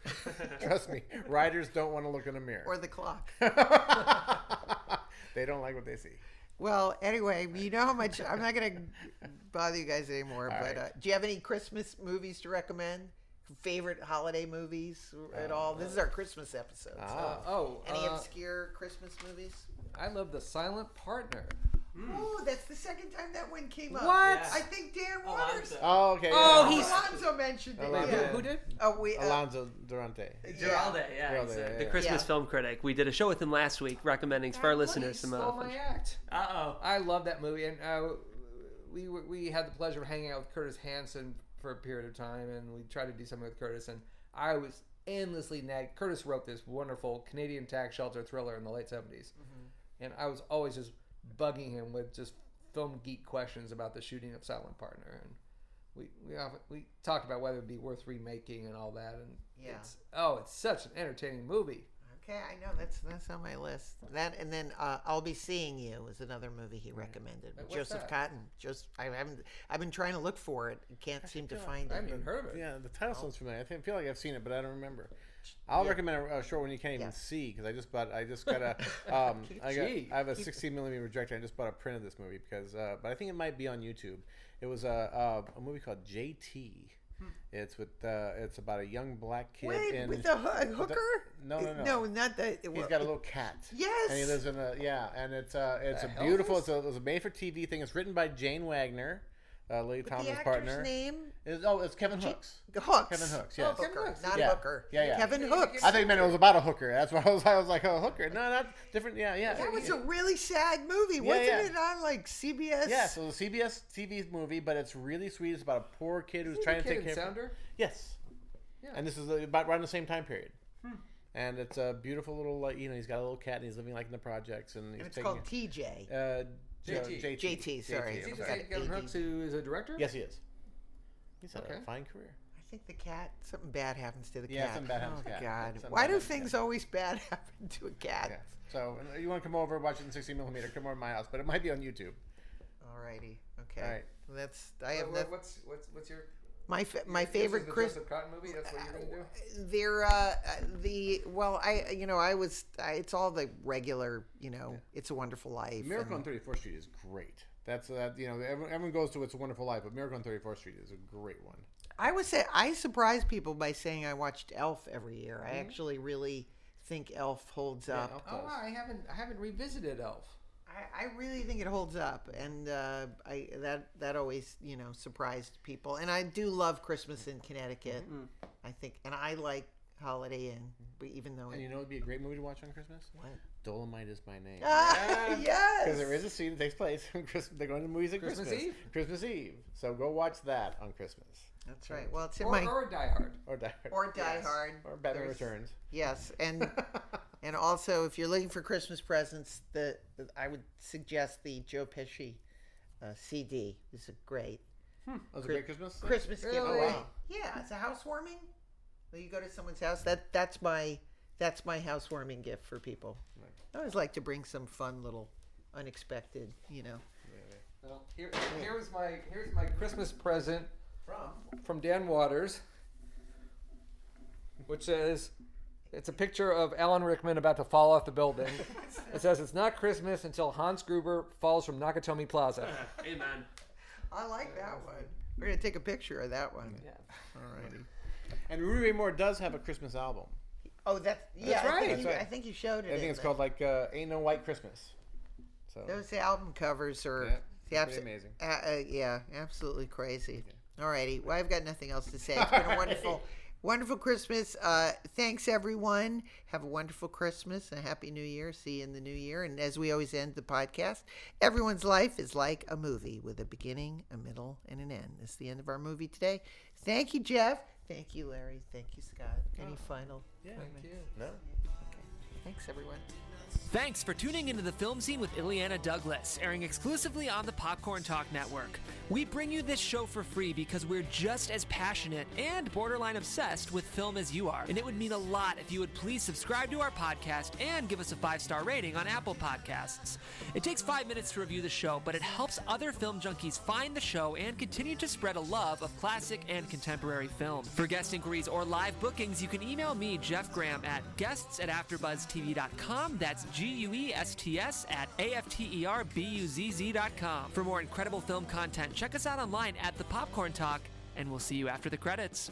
Speaker 5: Trust me. Writers don't want to look in a mirror.
Speaker 3: Or the clock.
Speaker 5: They don't like what they see.
Speaker 3: Well, anyway, you know how much... I'm not going to bother you guys anymore, but do you have any Christmas movies to recommend? Favorite holiday movies at all? This is our Christmas episode. Any obscure Christmas movies?
Speaker 6: I love The Silent Partner.
Speaker 3: Oh, that's the second time that one came up.
Speaker 6: What?
Speaker 3: Yeah. I think Dan Waters.
Speaker 5: Oh, okay.
Speaker 3: Alonzo mentioned it.
Speaker 6: Who did?
Speaker 5: Alonzo Durante.
Speaker 2: Duralde, the Christmas film critic. We did a show with him last week, recommending for our listeners some.
Speaker 6: Stole my act. I love that movie, and we had the pleasure of hanging out with Curtis Hanson for a period of time, and we tried to do something with Curtis, and I was endlessly nagged. Curtis wrote this wonderful Canadian tax shelter thriller in the late 70s, and I was always just bugging him with just film geek questions about the shooting of Silent Partner, and we talked about whether it'd be worth remaking and all that, and it's such an entertaining movie.
Speaker 3: Okay, I know that's on my list. That, and then I'll Be Seeing You is another movie he recommended. With Joseph Cotton. I've been trying to look for it and can't seem to find it.
Speaker 6: I haven't even heard of it.
Speaker 5: Yeah, the title sounds familiar. I feel like I've seen it, but I don't remember. I'll recommend a short one you can't even see, because I just got a I have a 16mm projector. I just bought a print of this movie because but I think it might be on YouTube. It was a movie called JT. It's about a young black kid
Speaker 3: with a hooker. No, not that.
Speaker 5: He's got a little cat.
Speaker 3: Yes,
Speaker 5: and he lives in and it's a beautiful. It was a made-for-TV thing. It's written by Jane Wagner, Lily Tomlin's partner.
Speaker 3: Name?
Speaker 5: It's Kevin Hooks.
Speaker 3: Hooks.
Speaker 5: Kevin Hooks. Yes.
Speaker 3: Hooker, not Hooker.
Speaker 5: Yeah.
Speaker 3: Kevin Hooks.
Speaker 5: I think it was about a hooker. That's why I was like, oh, hooker. No, not different. Yeah.
Speaker 3: That was a really sad movie. Wasn't it on like CBS?
Speaker 5: Yeah, so it's a CBS TV movie, but it's really sweet. It's about a poor kid who's trying to take care of
Speaker 6: Sounder?
Speaker 5: Yes. Yeah. And this is about around the same time period. And it's a beautiful little, he's got a little cat and he's living like in the projects. And
Speaker 3: it's called TJ.
Speaker 5: JT.
Speaker 3: Sorry.
Speaker 6: Is he Kevin Hooks, who is a director?
Speaker 5: Yes, he is. He's had a fine career.
Speaker 3: I think the cat, something bad happens to the cat.
Speaker 5: Yeah, something bad happens to the cat.
Speaker 3: God. Why do things always bad happen to a cat?
Speaker 5: Yeah. So you want to come over, watch it in 16mm, come over to my house, but it might be on YouTube.
Speaker 3: Alrighty. Okay.
Speaker 5: All right.
Speaker 3: What's
Speaker 6: your...
Speaker 3: My favorite
Speaker 6: Joseph Cotton movie. That's what you're gonna
Speaker 3: do. It's all the regular. It's a Wonderful Life.
Speaker 5: Miracle on 34th Street is great. Everyone goes to It's a Wonderful Life, but Miracle on 34th Street is a great one.
Speaker 3: I would say I surprise people by saying I watched Elf every year. I actually really think Elf holds up.
Speaker 6: I haven't revisited Elf.
Speaker 3: I really think it holds up, and that always surprised people. And I do love Christmas in Connecticut. I think, and I like Holiday Inn, but even though
Speaker 5: it'd be a great movie to watch on Christmas.
Speaker 3: What?
Speaker 5: Dolemite Is My Name.
Speaker 3: Yes,
Speaker 5: because there is a scene that takes place. They're going to movies at Christmas Eve. Christmas Eve. So go watch that on Christmas.
Speaker 3: That's right. Well, it's in
Speaker 6: or Die Hard.
Speaker 5: Or Die Hard.
Speaker 3: Or Die Hard.
Speaker 5: Or Batman Returns.
Speaker 3: Yes, and And also, if you're looking for Christmas presents, I would suggest the Joe Pesci CD. It's a great
Speaker 5: Was it a great Christmas?
Speaker 3: Christmas
Speaker 6: Really?
Speaker 3: giveaway.
Speaker 6: Wow.
Speaker 3: Yeah, it's a housewarming. When you go to someone's house, that's my housewarming gift for people. I always like to bring some fun little unexpected,
Speaker 6: Well, here's my Christmas present from Dan Waters, which says, it's a picture of Alan Rickman about to fall off the building. It says, "It's not Christmas until Hans Gruber falls from Nakatomi Plaza."
Speaker 2: Amen.
Speaker 3: I like that one. We're gonna take a picture of that one.
Speaker 2: Yeah.
Speaker 3: Alrighty.
Speaker 5: And Rudy Ray Moore does have a Christmas album.
Speaker 3: Oh, that's
Speaker 6: right.
Speaker 3: I think you showed it.
Speaker 5: I think it's called like "Ain't No White Christmas." So
Speaker 3: Those album covers are
Speaker 5: pretty amazing.
Speaker 3: Yeah, absolutely crazy. Alrighty. Well, I've got nothing else to say. It's been a wonderful, wonderful Christmas. Thanks, everyone. Have a wonderful Christmas and a Happy New Year. See you in the new year. And as we always end the podcast, everyone's life is like a movie with a beginning, a middle, and an end. This is the end of our movie today. Thank you, Jeff. Thank you, Larry. Thank you, Scott. Any final?
Speaker 5: Yeah.
Speaker 6: Thank you.
Speaker 5: No.
Speaker 3: Okay. Thanks, everyone.
Speaker 2: Thanks for tuning into the Film Scene with Illeana Douglas, airing exclusively on the Popcorn Talk Network. We bring you this show for free because we're just as passionate and borderline obsessed with film as you are. And it would mean a lot if you would please subscribe to our podcast and give us a 5-star rating on Apple Podcasts. It takes 5 minutes to review the show, but it helps other film junkies find the show and continue to spread a love of classic and contemporary film. For guest inquiries or live bookings, you can email me, Jeff Graham, at guests@AfterBuzzTV.com. That's GUESTS@AFTERBUZZ.com. For more incredible film content, check us out online at The Popcorn Talk, and we'll see you after the credits.